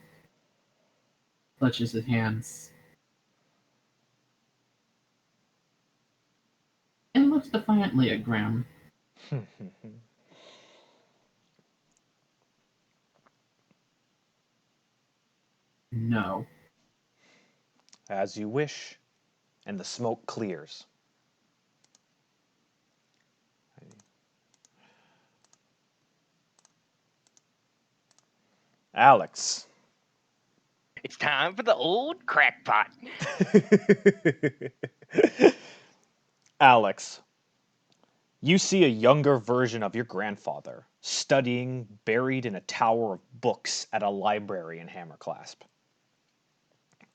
clutches his hands and looks defiantly at Graham. No. As you wish, and the smoke clears. Alex. It's time for the old crackpot. Alex, you see a younger version of your grandfather studying buried in a tower of books at a library in Hammerclasp.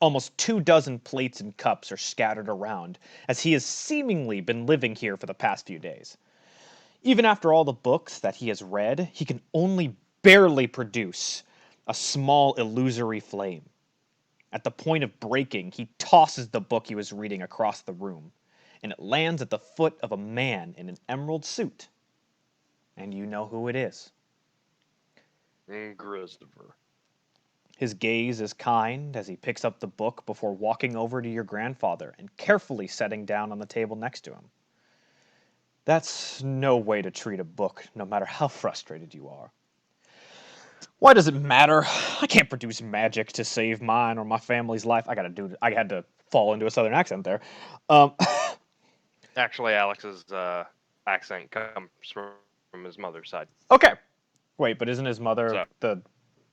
Almost 24 plates and cups are scattered around, as he has seemingly been living here for the past few days. Even after all the books that he has read, he can only barely produce a small illusory flame. At the point of breaking, he tosses the book he was reading across the room, and it lands at the foot of a man in an emerald suit. And you know who it is. Christopher. His gaze is kind as he picks up the book before walking over to your grandfather and carefully setting down on the table next to him. That's no way to treat a book, no matter how frustrated you are. Why does it matter? I can't produce magic to save mine or my family's life. I had to fall into a southern accent there. Actually, Alex is accent comes from his mother's side. Okay. Wait, but isn't his mother So the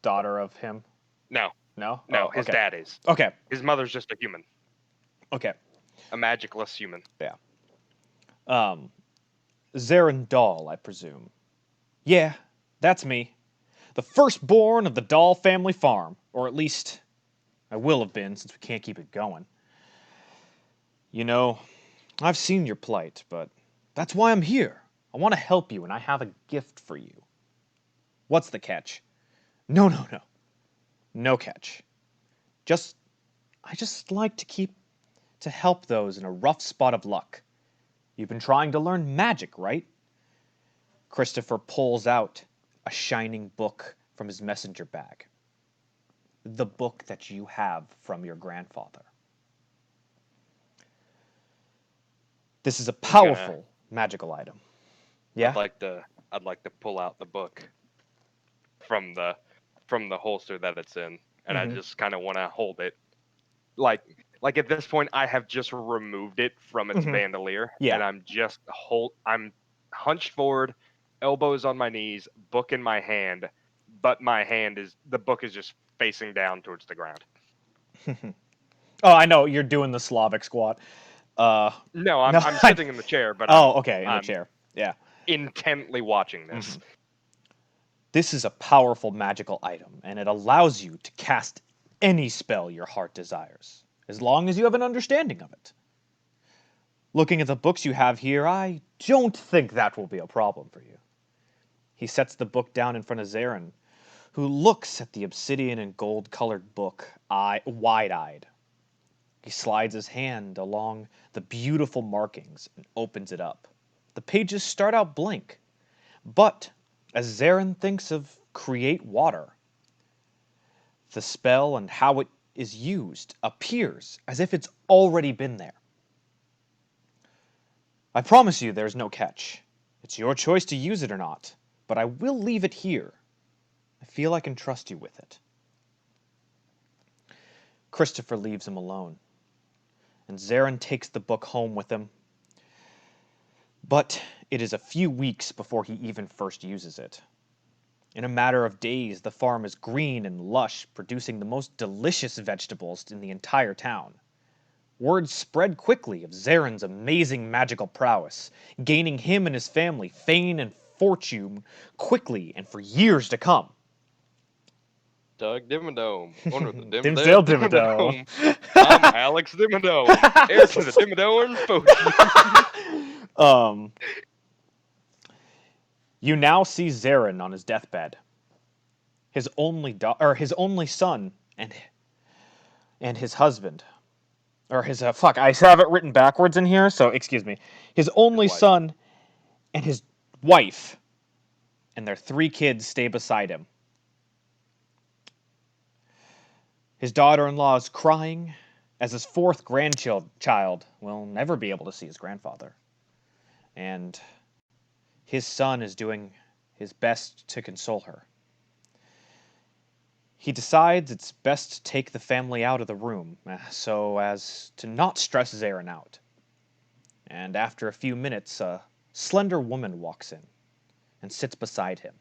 daughter of him? no, No? no, Oh, his okay. dad is. Okay. His mother's just a human, Okay. a magicless human. Yeah. Zarin Dahl, I presume. Yeah, that's me. The firstborn of the Dahl family farm. Or at least, I will have been, since we can't keep it going. You know, I've seen your plight, but that's why I'm here. I want to help you, and I have a gift for you. What's the catch? No, no, no. No catch. I just like to help those in a rough spot of luck. You've been trying to learn magic, right? Christopher pulls out a shining book from his messenger bag. The book that you have from your grandfather. This is a powerful magical item. Yeah? I'd like to pull out the book from the holster that it's in, and I just kind of want to hold it. Like at this point, I have just removed it from its bandolier, Yeah. and I'm hunched forward, elbows on my knees, book in my hand, but the book is just facing down towards the ground. Oh, I know, you're doing the Slavic squat. No, I'm no, sitting in the chair, but okay, in the I'm chair. Yeah. intently watching this. This is a powerful magical item, and it allows you to cast any spell your heart desires, as long as you have an understanding of it. Looking at the books you have here, I don't think that will be a problem for you. He sets the book down in front of Zarin, who looks at the obsidian and gold-colored book, wide-eyed. He slides his hand along the beautiful markings and opens it up. The pages start out blank, but as Zarin thinks of create water, the spell and how it is used appears as if it's already been there. I promise you there's no catch. It's your choice to use it or not, but I will leave it here. I feel I can trust you with it. Christopher leaves him alone, and Zarin takes the book home with him. But it is a few weeks before he even first uses it. In a matter of days, the farm is green and lush, producing the most delicious vegetables in the entire town. Word spread quickly of Zarin's amazing magical prowess, gaining him and his family fame and fortune quickly and for years to come. Doug Dimmadome, owner of the Dimsdale Dimmadome. I'm Alex Dimmadome, heir to the Dimmadome fortune. You now see Zarin on his deathbed. His only son and his husband. Or his, I have it written backwards in here, so excuse me. His only son and his wife and their 3 kids stay beside him. His daughter-in-law is crying as his 4th grandchild will never be able to see his grandfather. And his son is doing his best to console her. He decides it's best to take the family out of the room so as to not stress Zarin out. And after a few minutes, a slender woman walks in and sits beside him.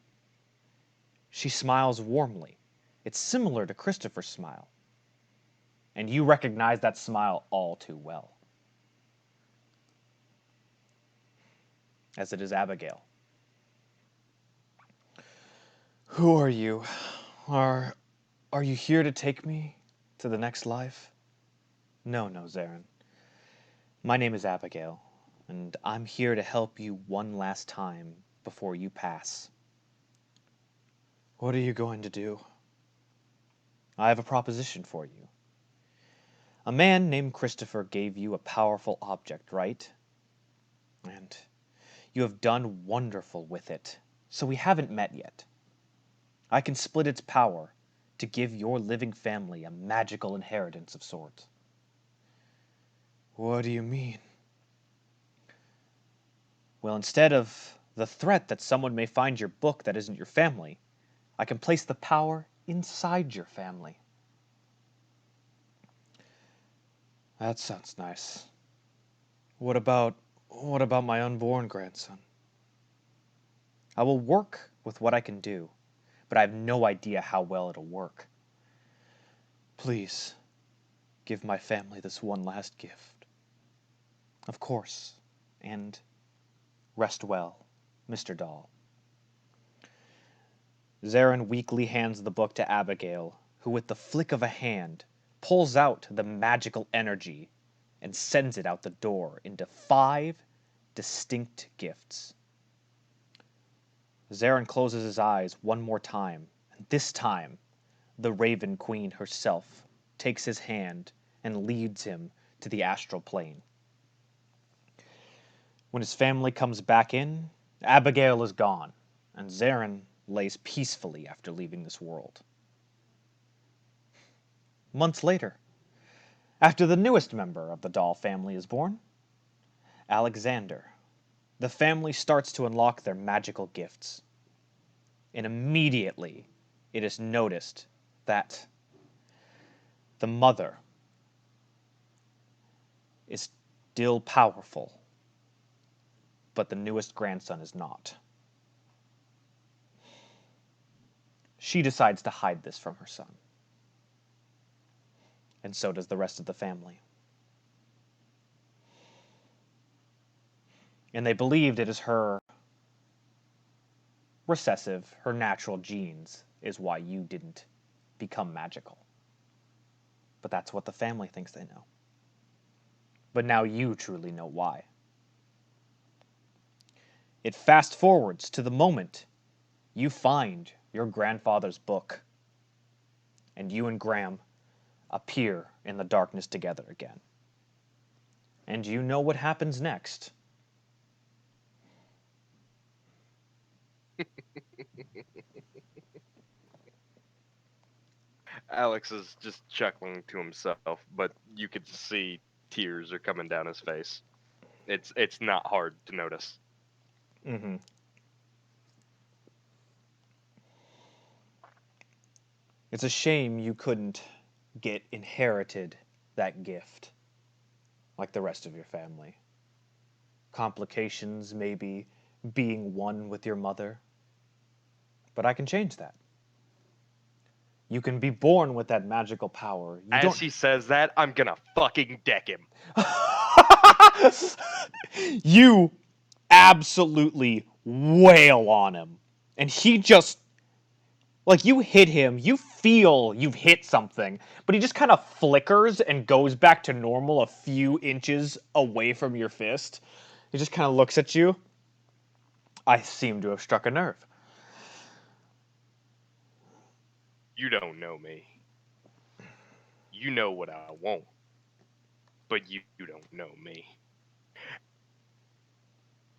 She smiles warmly. It's similar to Christopher's smile. And you recognize that smile all too well. As it is Abigail. Who are you? Are you here to take me to the next life? No, Zarin. My name is Abigail, and I'm here to help you one last time before you pass. What are you going to do? I have a proposition for you. A man named Christopher gave you a powerful object, right? And you have done wonderful with it, so we haven't met yet. I can split its power to give your living family a magical inheritance of sorts. What do you mean? Well, instead of the threat that someone may find your book that isn't your family, I can place the power inside your family. That sounds nice. What about What about my unborn grandson? I will work with what I can do, but I have no idea how well it'll work. Please, give my family this one last gift. Of course, and rest well, Mr. Doll. Zarin weakly hands the book to Abigail, who with the flick of a hand pulls out the magical energy and sends it out the door into 5 distinct gifts. Zarin closes his eyes one more time, and this time the Raven Queen herself takes his hand and leads him to the astral plane. When his family comes back in, Abigail is gone, and Zarin lays peacefully after leaving this world. Months later, after the newest member of the doll family is born, Alexander, the family starts to unlock their magical gifts. And immediately it is noticed that the mother is still powerful, but the newest grandson is not. She decides to hide this from her son. And so does the rest of the family. And they believed it is her recessive, her natural genes, is why you didn't become magical. But that's what the family thinks they know. But now you truly know why. It fast forwards to the moment you find your grandfather's book, and you and Graham appear in the darkness together again. And you know what happens next. Alex is just chuckling to himself, but you could see tears are coming down his face. It's not hard to notice. Mm-hmm. It's a shame you couldn't get inherited that gift like the rest of your family. Complications, maybe being one with your mother. But I can change that. You can be born with that magical power. As he says that, I'm gonna fucking deck him. You absolutely wail on him. And he just, like, you hit him, you feel you've hit something, but he just kind of flickers and goes back to normal a few inches away from your fist. He just kind of looks at you. I seem to have struck a nerve. You don't know me. You know what I want, but you don't know me.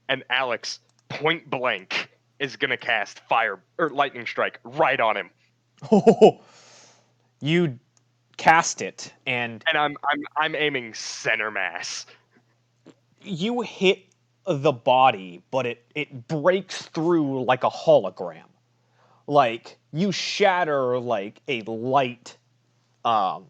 And Alex, point blank, is gonna cast fire or lightning strike right on him. Oh, you cast it, and I'm aiming center mass. you hit the body, but it breaks through like a hologram. Like you shatter like a light a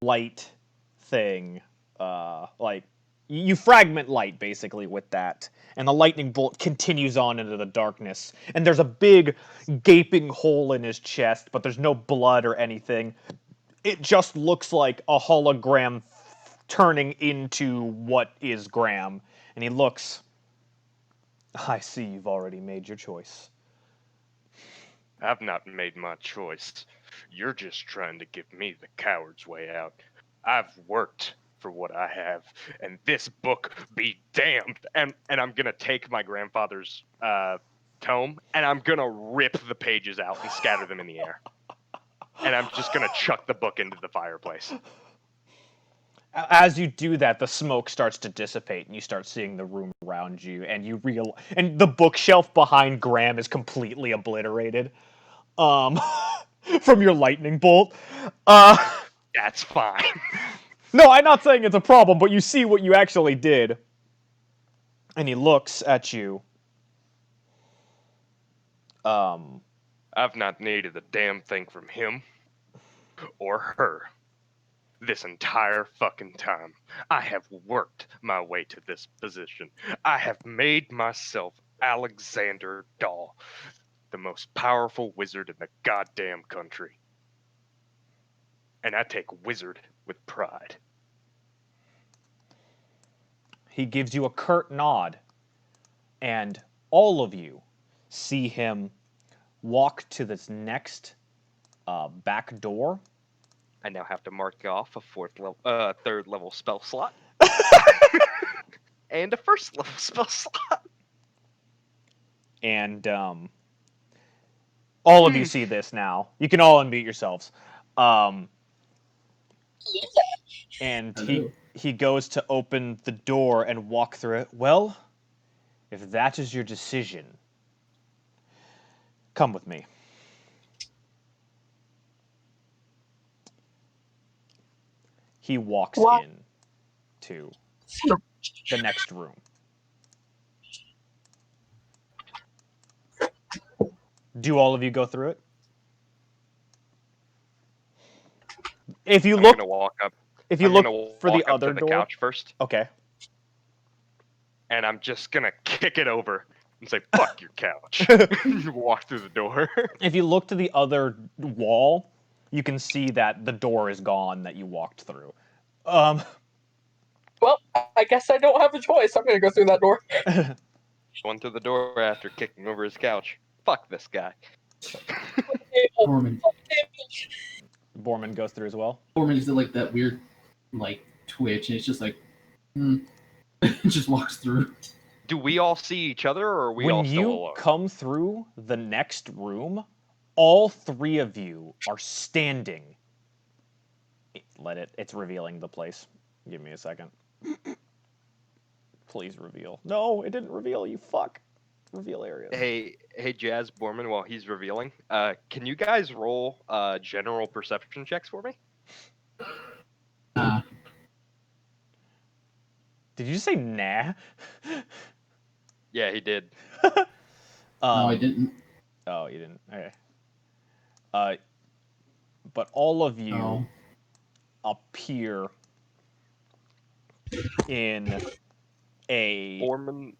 light thing, like you fragment light basically with that, and the lightning bolt continues on into the darkness, and there's a big gaping hole in his chest, but there's no blood or anything. It just looks like a hologram turning into what is Graham, and he looks. I see you've already made your choice. I've not made my choice. You're just trying to give me the coward's way out. I've worked for what I have, and this book be damned. And I'm gonna take my grandfather's tome, and I'm gonna rip the pages out and scatter them in the air. And I'm just gonna chuck the book into the fireplace. As you do that, the smoke starts to dissipate, and you start seeing the room around you, and and the bookshelf behind Graham is completely obliterated, from your lightning bolt. That's fine. No, I'm not saying it's a problem, but you see what you actually did, and he looks at you. I've not needed a damn thing from him or her. This entire fucking time, I have worked my way to this position. I have made myself Alexander Dahl, the most powerful wizard in the goddamn country. And I take wizard with pride. He gives you a curt nod, and all of you see him walk to this next back door. I now have to mark off a third level spell slot. And a first level spell slot. And all of you see this now. You can all unmute yourselves. And he goes to open the door and walk through it. Well, if that is your decision, come with me. He walks in to the next room. Do all of you go through it? If you look, I'm gonna walk up. if you I'm look gonna for the walk up other to door, the couch first, okay. and I'm just gonna kick it over and say, "Fuck your couch." Walk through the door. If you look to the other wall, you can see that the door is gone that you walked through. Well, I guess I don't have a choice. I'm gonna go through that door. Going through the door after kicking over his couch. Fuck this guy. Borman. Borman goes through as well. Borman is like that weird, like, twitch, and it's just like, it just walks through. Do we all see each other, or are we When all still you alone? come through the next room, all three of you are standing. It's revealing the place. Give me a second. Please reveal. No, it didn't reveal, you fuck. Reveal areas. Hey, Jazz Borman, while he's revealing, can you guys roll general perception checks for me? Did you say nah? Yeah, he did. No, I didn't. Oh, you didn't. Okay. But all of you appear in a... Borman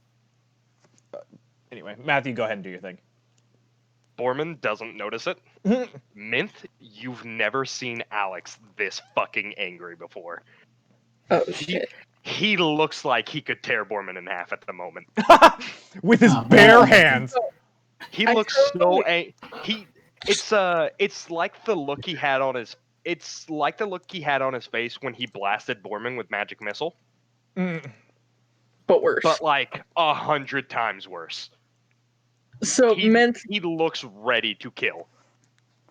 Anyway, Matthew, go ahead and do your thing. Borman doesn't notice it. Minth, you've never seen Alex this fucking angry before. Oh shit. He looks like he could tear Borman in half at the moment. With his bare hands. He looks so it's like the look he had on his face when he blasted Borman with magic missile. But worse. But like 100 times worse. So he looks ready to kill.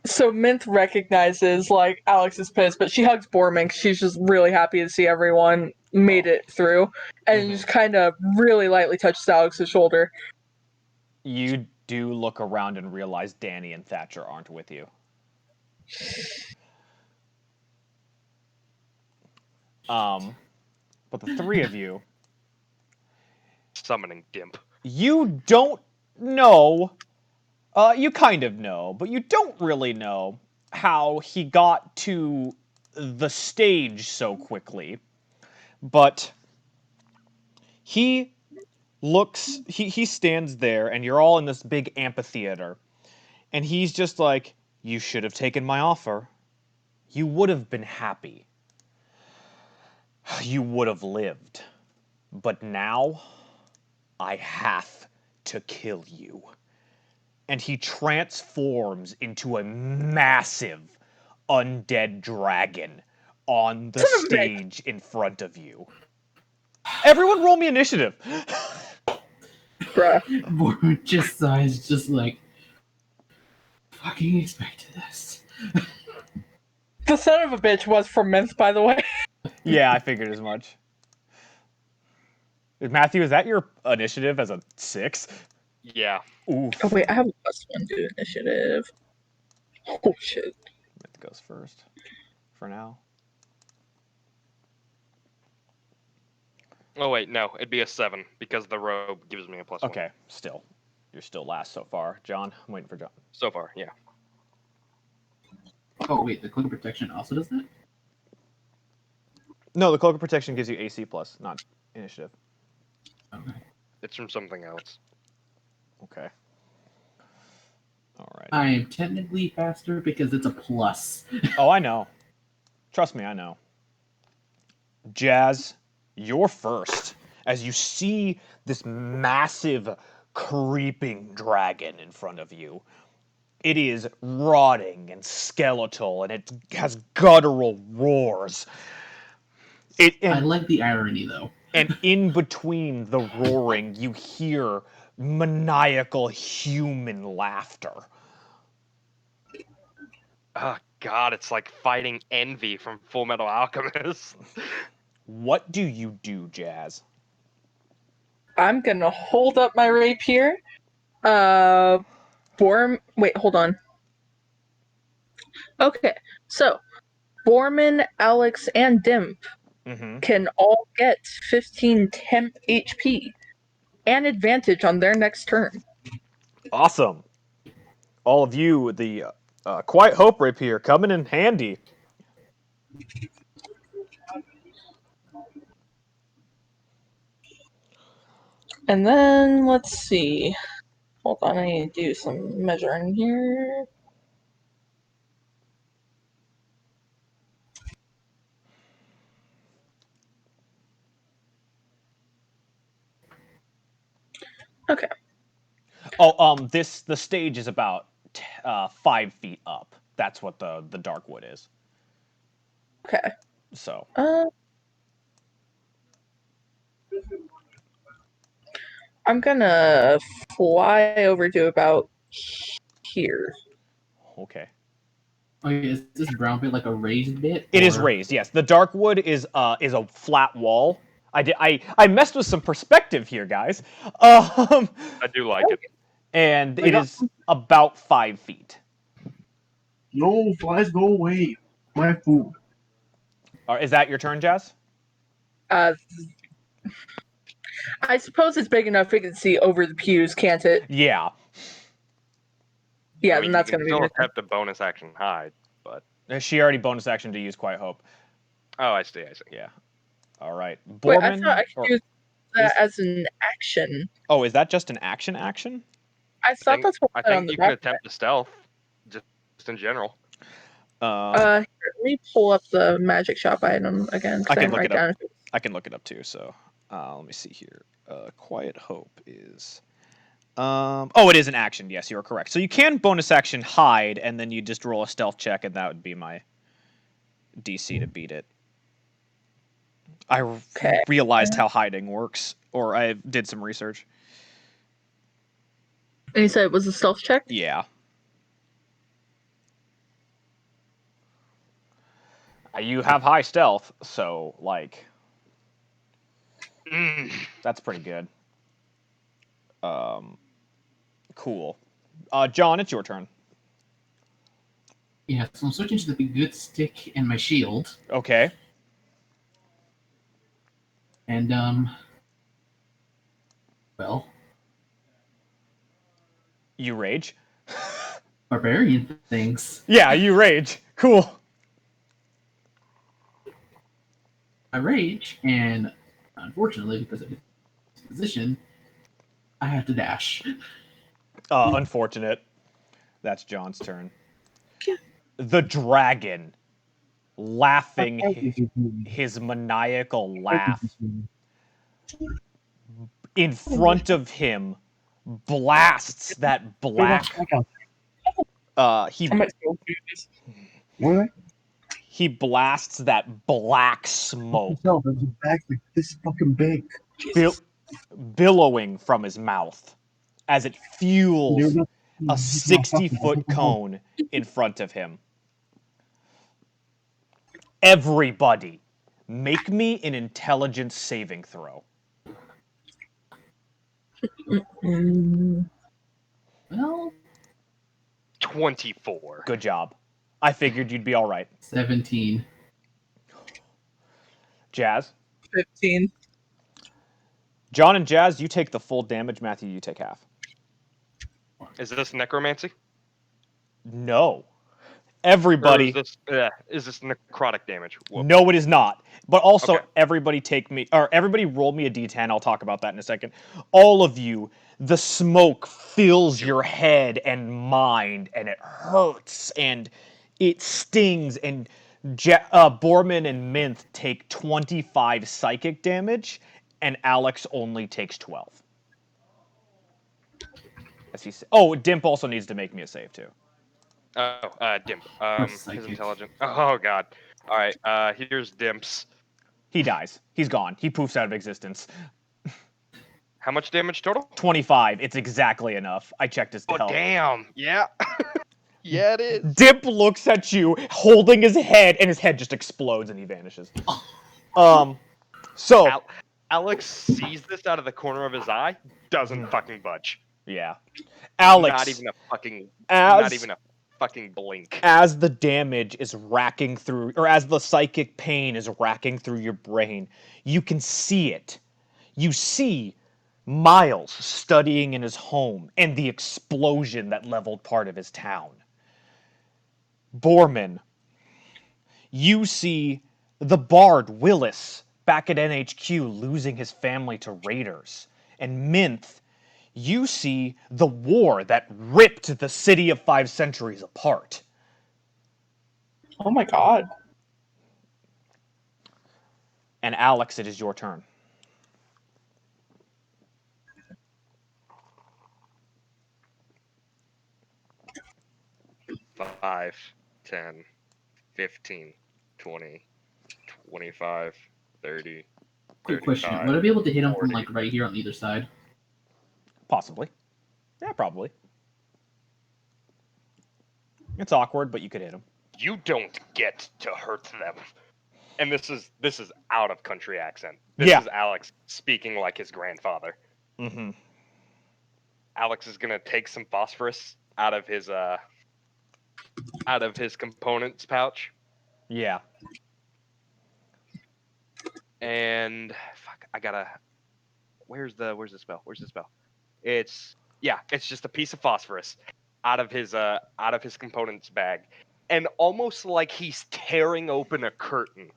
So Mint recognizes, like, Alex is pissed, but she hugs Borman 'cause she's just really happy to see everyone made it through, and just kind of really lightly touches Alex's shoulder. You do look around and realize Danny and Thatcher aren't with you. But the three of you... Summoning Dimp. You don't know... you kind of know, but you don't really know how he got to the stage so quickly. But he looks... He stands there, and you're all in this big amphitheater. And he's just like, you should have taken my offer. You would have been happy. You would have lived. But now, I have to kill you. And he transforms into a massive undead dragon on the stage in front of you. Everyone roll me initiative. Bruh. Borman just sighs, just like, fucking expected this. The son of a bitch was from Mint, by the way. Yeah, I figured as much. Matthew, is that your initiative as a 6? Yeah. Oof. Oh wait, I have a +1 to initiative. Oh shit. Myth goes first. For now. Oh wait, no, it'd be a 7 because the robe gives me a +1. Okay, still. You're still last so far. John, I'm waiting for John. So far, yeah. Oh wait, the cloak of protection also does that? No, the Cloak of Protection gives you AC plus, not initiative. Okay. It's from something else. Okay. All right. I am technically faster because it's a plus. Oh, I know. Trust me, I know. Jazz, you're first as you see this massive creeping dragon in front of you. It is rotting and skeletal, and it has guttural roars. I like the irony, though. And in between the roaring, you hear maniacal human laughter. Oh God, it's like fighting Envy from Full Metal Alchemist. What do you do, Jazz? I'm gonna hold up my rapier. Wait, hold on. Okay, so Borman, Alex, and Dimp can all get 15 temp HP and advantage on their next turn. Awesome. All of you with the Quiet Hope rapier coming in handy. And then, let's see. Hold on, I need to do some measuring here. Okay. Oh, the stage is about 5 feet up. That's what the dark wood is. Okay. So. I'm gonna fly over to about here. Okay. Oh, yeah, is this brown bit like a raised bit? It is raised, yes. The dark wood is a flat wall. I messed with some perspective here, guys. I do like it. And it is about 5 feet. No, flies go away. My food. Is that your turn, Jazz? I suppose it's big enough we can see over the pews, can't it? Yeah. Yeah, I mean, then that's you gonna can be still my turn. attempt a bonus action hide, but She already bonus action to use Quiet Hope. oh, I see. Yeah. All right. Wait, I Borman, thought I could use that as an action. Oh, is that just an action? I thought that's what I was on think the you can back. attempt to stealth, just in general. Here, let me pull up the magic shop item again. I can look it up. I can look it up too. So, let me see here. Quiet Hope is. Oh, it is an action. Yes, you are correct. So you can bonus action hide, and then you just roll a stealth check, and that would be my DC to beat it. I realized how hiding works, or I did some research. And you said it was a stealth check? Yeah. You have high stealth, so, like, that's pretty good. Cool. John, it's your turn. Yeah, so I'm switching to the good stick and my shield. Okay. And, well, You rage? barbarian things. Yeah, you rage. Cool. I rage, and unfortunately, because of his position, I have to dash. Unfortunate. That's John's turn. The dragon, laughing his maniacal laugh, in front of him, blasts that black. He blasts that black smoke, This is fucking big. billowing from his mouth as it fuels a 60-foot cone in front of him. Everybody, make me an intelligence saving throw. Well, 24. Good job. I figured you'd be all right. 17. Jazz? 15. John and Jazz, you take the full damage. Matthew, you take half. Is this necromancy? No. Everybody. Is this necrotic damage? Whoop. No, it is not. But also, Okay. everybody roll me a d10. I'll talk about that in a second. All of you, the smoke fills your head and mind, and it hurts, and it stings, and Borman and Minth take 25 psychic damage, and Alex only takes 12. Dimp also needs to make me a save, too. Dimp. His Psychic. intelligence. Oh god. All right. Here's Dimp's. He dies. He's gone. He poofs out of existence. How much damage total? 25. It's exactly enough. I checked his health. Oh damn. Yeah. Yeah, it is. Dip looks at you, holding his head, and his head just explodes and he vanishes. So Alex sees this out of the corner of his eye, doesn't fucking budge. Yeah. Alex. Not even a fucking blink. As the damage is racking through, or as the psychic pain is racking through your brain, you can see it. You see Miles studying in his home and the explosion that leveled part of his town. Borman, you see the bard Willis back at NHQ losing his family to raiders. And Minth, you see the war that ripped the city of 5 centuries apart. Oh my god. And Alex, it is your turn. Five, 10, 15, 20, 25, 30. Quick question: 35, would I be able to hit him 40. from like right here on either side? Possibly. Yeah, probably. It's awkward, but you could hit him. You don't get to hurt them. And this is out of country accent. This is Alex speaking like his grandfather. Mm-hmm. Alex is gonna take some phosphorus out of his components pouch. Yeah. And fuck, I gotta. Where's the spell? It's just a piece of phosphorus out of his components bag, and almost like he's tearing open a curtain,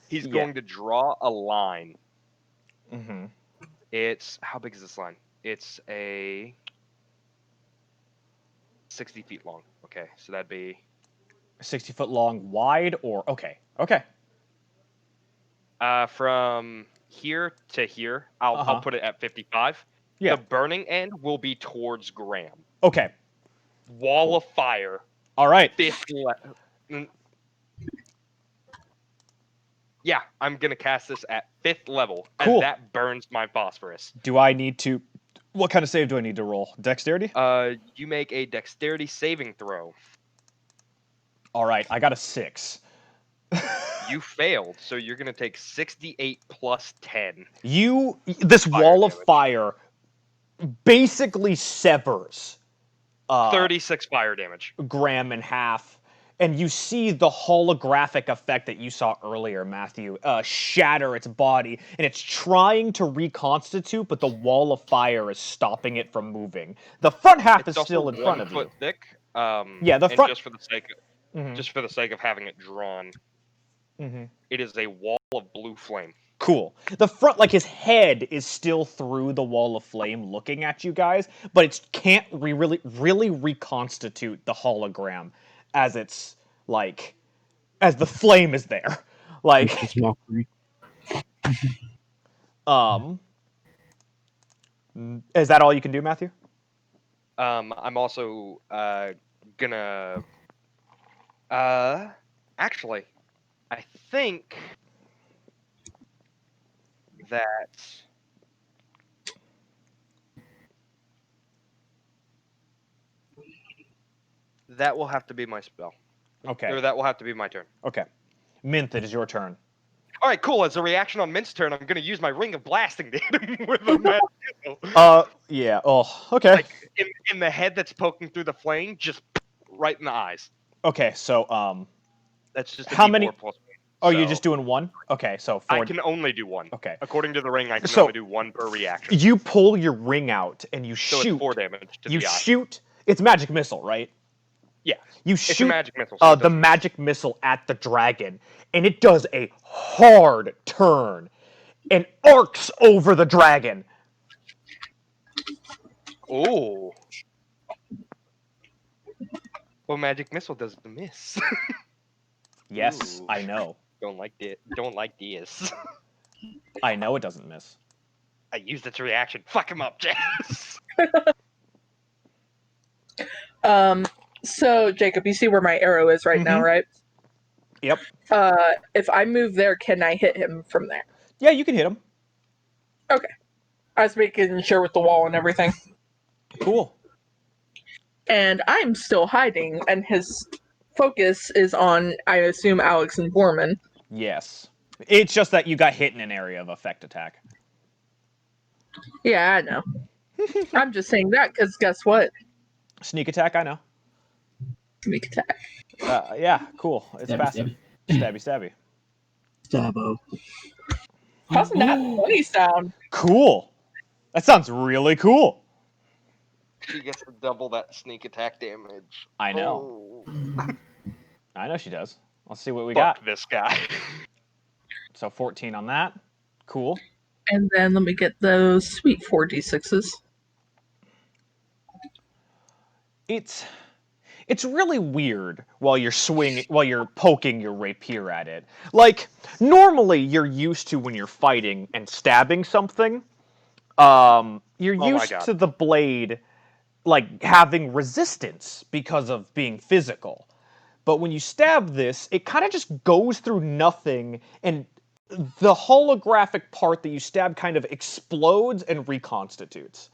he's going to draw a line. Mm-hmm. It's how big is this line? It's a 60 feet long. Okay, so that'd be 60 foot long, wide, or okay. from here to here. I'll put it at 55. Yeah. The burning end will be towards Graham. Okay. Wall of fire. All right. Yeah, I'm gonna cast this at 5th level, Cool. and that burns my phosphorus. Do I need to? What kind of save do I need to roll? Dexterity? You make a dexterity saving throw. All right, I got a 6. You failed, so you're gonna take 68 plus 10. This wall of damage. fire basically severs 36 fire damage. Graham in half, and you see the holographic effect that you saw earlier, Matthew, shatter its body, and it's trying to reconstitute, but the wall of fire is stopping it from moving. The front half is still in front of you. 1 foot thick. Yeah, the front. And just for the sake of having it drawn, it is a wall of blue flame. Cool. The front, like his head is still through the wall of flame looking at you guys, but it can't really reconstitute the hologram as it's like, as the flame is there. Like, It's mockery. Is that all you can do, Matthew? I'm also gonna actually, I think that will have to be my spell. Okay. Or that will have to be my turn. Okay. Minth, it is your turn. All right, cool. As a reaction on Mint's turn, I'm going to use my Ring of Blasting to hit him with a magic missile. Yeah. Oh, okay. Like, in the head that's poking through the flame, just right in the eyes. Okay, so, That's just a how D4 many? plus 1. Oh, So you're just doing one? Okay, so 4. I can only do one. Okay. According to the ring, I can So, only do one per reaction. You pull your ring out and you So shoot. it's 4 damage to You the eye. shoot. It's magic missile, right? Yeah, You it's a shoot magic missile. So it the doesn't- magic missile at the dragon, and it does a hard turn and arcs over the dragon. Oh. Well, magic missile doesn't miss. Yes, Ooh. I know. Don't like this. I know it doesn't miss. I used its reaction. Fuck him up, Jess. So Jacob, you see where my arrow is right now, Mhm. right? Yep. If I move there, can I hit him from there? Yeah, you can hit him. I was making sure with the wall and everything. Cool. And I'm still hiding, and his focus is on, I assume, Alex and Borman. Yes. It's just that you got hit in an area of effect attack. Yeah, I know. I'm just saying that because guess what? Sneak attack, I know. Sneak attack. Yeah, cool. It's Stabby, passive. stabby. Stabby. Stabbo. How's that funny sound? Cool. That sounds really cool. She gets to double that sneak attack damage. I know. Oh. I know she does. Let's see what we Fuck got. this guy. So 14 on that. Cool. And then let me get those sweet 4d6s. It's really weird while you're poking your rapier at it. Like, normally you're used to when you're fighting and stabbing something, you're my used God. to the blade like having resistance because of being physical. But when you stab this, it kind of just goes through nothing, and the holographic part that you stab kind of explodes and reconstitutes.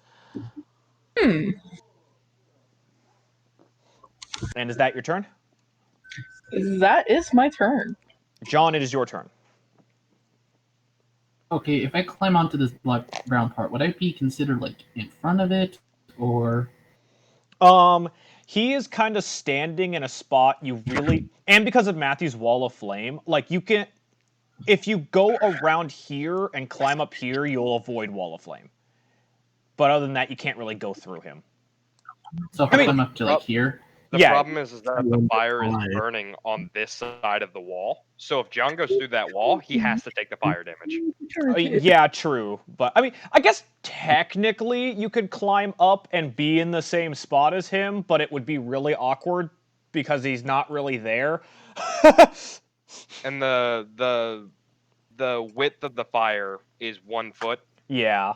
And is that your turn? That is my turn. John, it is your turn. Okay, if I climb onto this black brown part, would I be considered like in front of it, or? He is kind of standing in a spot you really, and because of Matthew's wall of flame, like you can, if you go around here and climb up here, you'll avoid wall of flame. But other than that, you can't really go through him. So if I climb up to like here, The Yeah. problem is that the fire is burning on this side of the wall. So if John goes through that wall, he has to take the fire damage. Yeah, true. But I mean, I guess technically you could climb up and be in the same spot as him, but it would be really awkward because he's not really there. And the width of the fire is 1 foot. Yeah.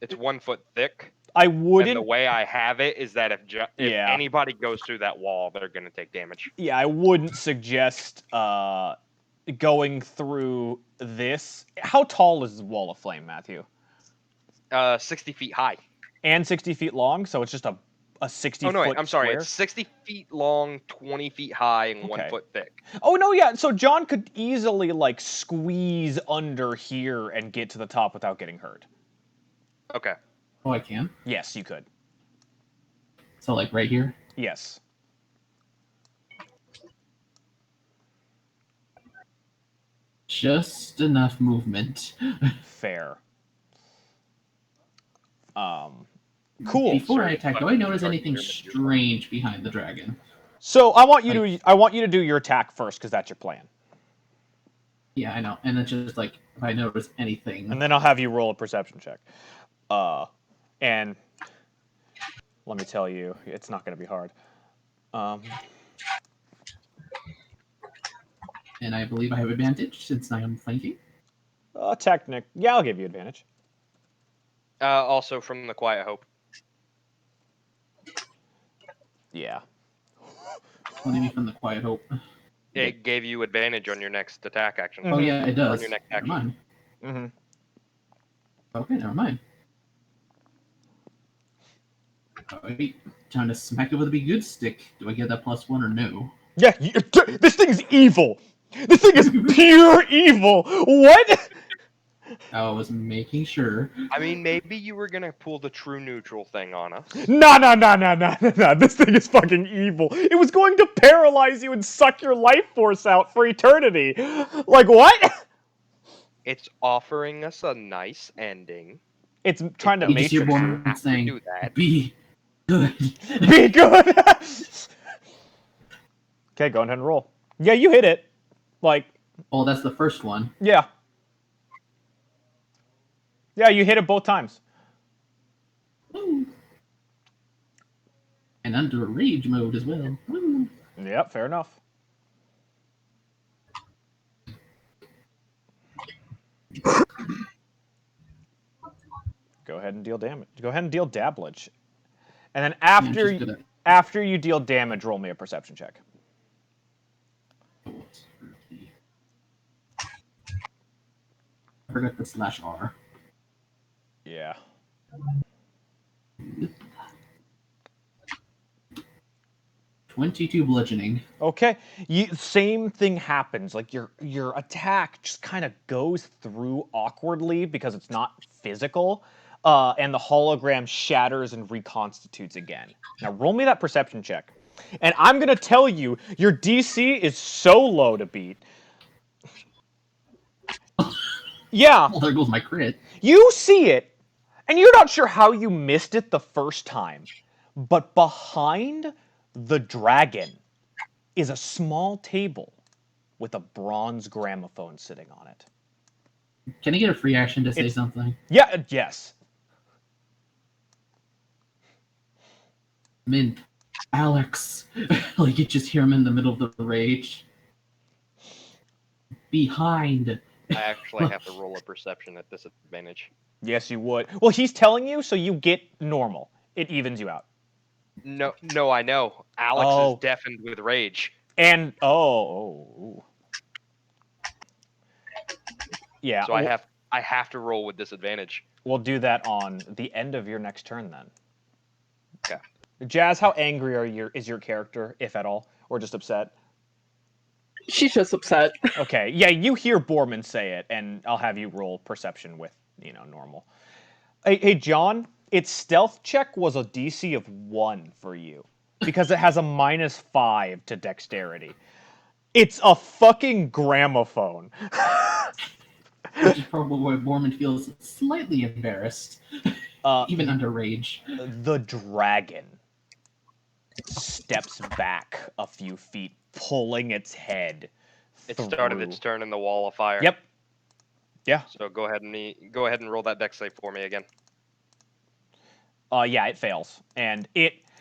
It's 1 foot thick. I And wouldn't. the way I have it is that if Yeah. anybody goes through that wall, they're gonna take damage. Yeah, I wouldn't suggest going through this. How tall is the wall of flame, Matthew? 60 feet high. And 60 feet long, so it's just a 60 Oh no, foot wait, I'm sorry. square? It's 60 feet long, 20 feet high, and 1 Okay. foot thick. Oh no, yeah. So John could easily like squeeze under here and get to the top without getting hurt. Okay. oh, I can. Yes, you could. So like right here. Yes. Just enough movement. Fair. Cool. Before I attack, do I notice anything strange behind the dragon? So I want you to do your attack first because that's your plan, Yeah, I know. And it's just like if I notice anything. and then I'll have you roll a perception check. And let me tell you, it's not going to be hard. And I believe I have advantage since I am flanking. Yeah, I'll give you advantage. Also from the Quiet Hope. Yeah. What do you mean from the Quiet Hope? It gave you advantage on your next attack action. Oh yeah, it does. On your next Never action. mind. Mm-hmm. Okay, never mind. Alright, time to smack it with a be good stick. Do I get that +1 or no? Yeah, this thing's evil. This thing is pure evil. What? I was making sure. I mean, maybe you were gonna pull the true neutral thing on us. No. This thing is fucking evil. It was going to paralyze you and suck your life force out for eternity. Like, what? It's offering us a nice ending. It's trying to You just hear matrix one Have to saying, do that. be good. be good. Okay, go ahead and roll. Yeah, you hit it. Like, Oh, that's the first one. yeah. Yeah, you hit it both times. Woo. And under rage mode as well. Woo. Yep, fair enough. Go ahead and deal damage. Go ahead and deal damage. And then Man, she's good at- after you deal damage, roll me a perception check. I forgot the /R. Yeah. 22 bludgeoning. Okay. Same thing happens. Like your attack just kind of goes through awkwardly because it's not physical, and the hologram shatters and reconstitutes again. Now roll me that perception check, and I'm gonna tell you your DC is so low to beat. Yeah, Well, there goes my crit. you see it, and you're not sure how you missed it the first time, but behind the dragon is a small table with a bronze gramophone sitting on it. Can I get a free action to say something? Yeah, yes. Mint. Alex. Like, you just hear him in the middle of the rage. Behind. I actually have to roll a perception at disadvantage. Yes, you would. Well, he's telling you, so you get normal. It evens you out. No, I know. Alex Oh. is deafened with rage. And oh. Yeah. So I have to roll with disadvantage. We'll do that on the end of your next turn then. Okay. Jazz, how angry is your character, if at all, or just upset? She's just upset. Okay. Yeah, you hear Borman say it, and I'll have you roll perception with, normal. Hey, John, its stealth check was a DC of 1 for you because it has a -5 to dexterity. It's a fucking gramophone. Which is probably why Borman feels slightly embarrassed. Even under rage. The dragon steps back a few feet, pulling its head. It started its turn in the wall of fire. Yep. Yeah. So go ahead and roll that dex save for me again. Yeah, it fails, and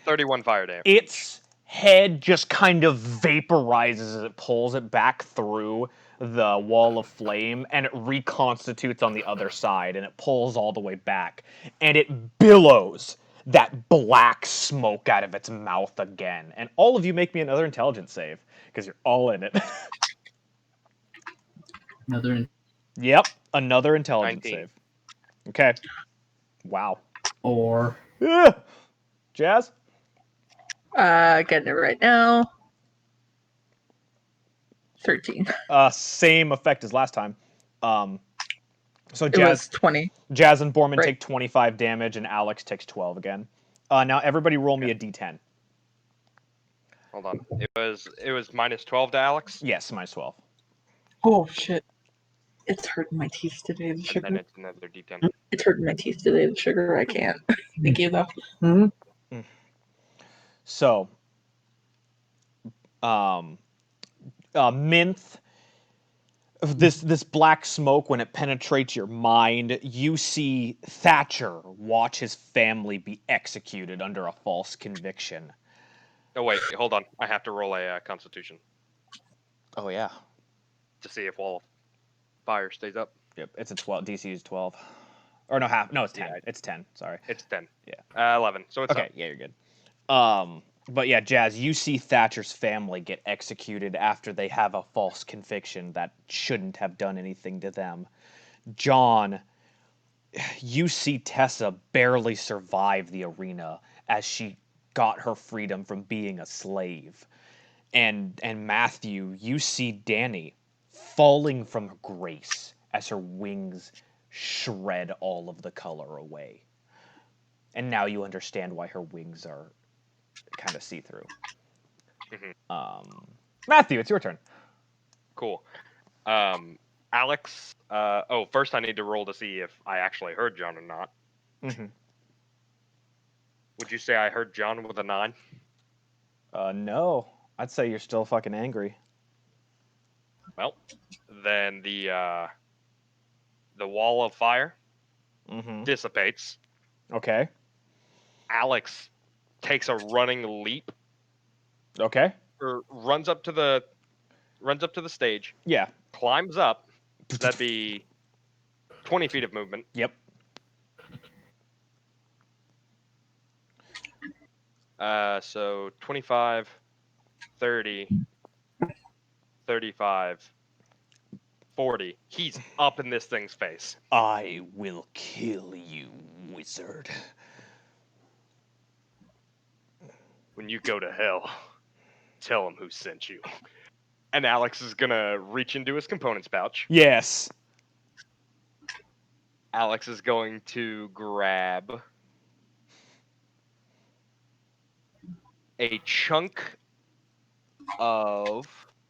31 fire damage. Its head just kind of vaporizes as it pulls it back through the wall of flame, and it reconstitutes on the other side, and it pulls all the way back, and it billows that black smoke out of its mouth again. And all of you make me another intelligence save, because you're all in it. Yep, another intelligence 19. save. Okay. Wow. Or... Jazz? Getting it right now. 13. Same effect as last time. So It was 20. Jazz and Borman Right. take 25 damage, and Alex takes 12 again. Now everybody roll me a d10. Hold on. It was -12 to Alex. Yes, -12. Oh, shit. It's hurting my teeth today, the And then sugar. it's another d10. It's hurting my teeth today, the sugar. I can't. Thank you, though. Mm-hmm. So, Minth, this black smoke, when it penetrates your mind, you see Thatcher watch his family be executed under a false conviction. Oh wait, hold on. I have to roll a Constitution Oh yeah. to see if wall of fire stays up. Yep, it's a 12. DC is 12. Or no, half. No, it's 10. Yeah. It's 10. Sorry. It's 10. Yeah. 11. So it's Okay, up. yeah, you're good. But yeah, Jazz, you see Thatcher's family get executed after they have a false conviction that shouldn't have done anything to them. John, you see Tessa barely survive the arena as she got her freedom from being a slave. And Matthew, you see Danny falling from grace as her wings shred all of the color away. And now you understand why her wings are kind of see-through. Mm-hmm. Matthew, it's your turn. Cool. Alex. First I need to roll to see if I actually heard John or not. Mm-hmm. Would you say I heard John with a 9? No. I'd say you're still fucking angry. Well, then the wall of fire Mm-hmm. dissipates. Okay. Alex takes a running leap, Okay. or runs up to the stage, Yeah. climbs up. That'd be 20 feet of movement. Yep. So 25, 30, 35, 40. He's up in this thing's face. I will kill you, wizard. When you go to hell, tell him who sent you. And Alex is gonna reach into his components pouch. Yes. Alex is going to grab a chunk of...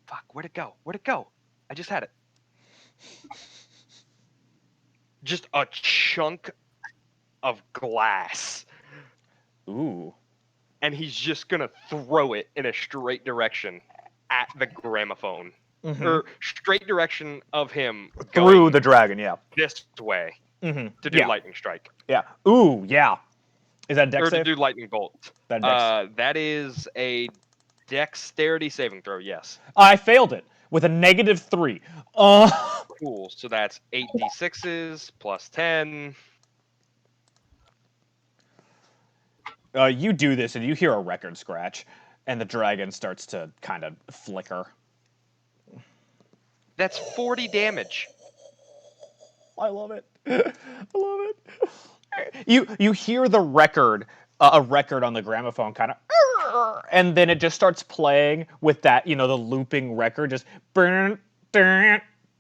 Fuck, where'd it go? Where'd it go? I just had it. Just a chunk of glass. Ooh. And he's just gonna throw it in a straight direction at the gramophone. Mm-hmm. Or straight direction of him Through going the dragon, yeah. this way Mm-hmm. to do Yeah. lightning strike. Yeah. Ooh, yeah. Is that a dex Or to save? do lightning bolt. That dex. That is a dexterity saving throw, yes. I failed it with a -3. Cool. So that's 8d6s plus 10. You do this and you hear a record scratch, and the dragon starts to kind of flicker. That's 40 damage. I love it. I love it. You hear the record, a record on the gramophone, kind of, and then it just starts playing with that, the looping record, just, and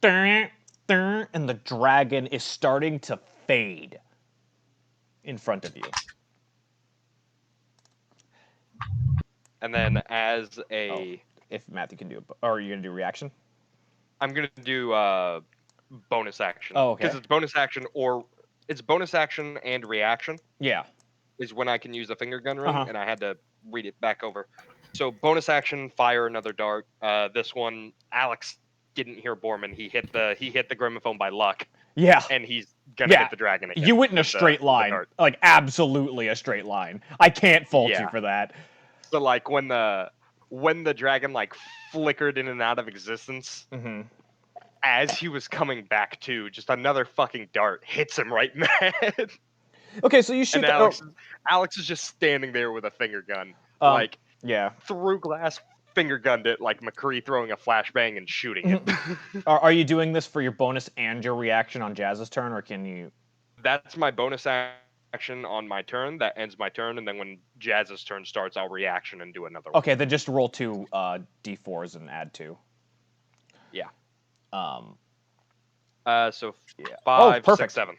the dragon is starting to fade in front of you. And then as a... If Matthew can do it, or are you gonna do reaction? I'm going to do bonus action. Oh, okay. Because it's bonus action, or it's bonus action and reaction Yeah. is when I can use the finger gun ring, Uh-huh. and I had to read it back over. So bonus action, fire another dart. This one, Alex didn't hear Borman. He hit the gramophone by luck, Yeah. and he's gonna hit the dragon again. You went in a with the straight line, dart. like absolutely a straight line. I can't fault you Yeah. for that. So like when the dragon like flickered in and out of existence, Mm-hmm. as he was coming back to, just another fucking dart hits him right in the head. Okay, so you shoot. And Alex is just standing there with a finger gun, like yeah. through glass, finger gunned it like McCree throwing a flashbang and shooting it. Are you doing this for your bonus and your reaction on Jazz's turn, or can you? That's my bonus action on my turn. That ends my turn, and then when Jazz's turn starts, I'll reaction and do another one. Okay, then just roll 2 d4s and add 2. Yeah. Yeah. 5, perfect. 6, 7.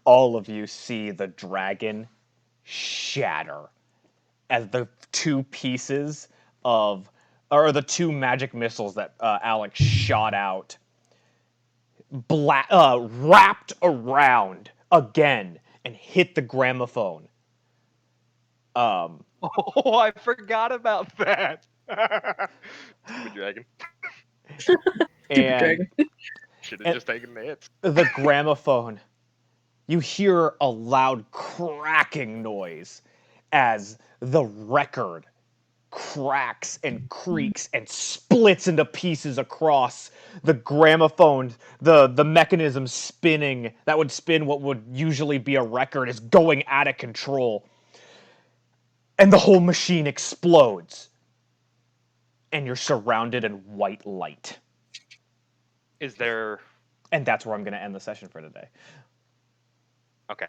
All of you see the dragon shatter as the 2 pieces of, or the 2 magic missiles that Alex shot out, wrapped around again and hit the gramophone. Oh, I forgot about that. Stupid dragon. Stupid dragon. Should have just taken the hits. The gramophone, you hear a loud cracking noise as the record cracks and creaks and splits into pieces across the gramophone. The mechanism spinning that would spin what would usually be a record is going out of control. And the whole machine explodes. And you're surrounded in white light. Is there... And that's where I'm going to end the session for today. Okay.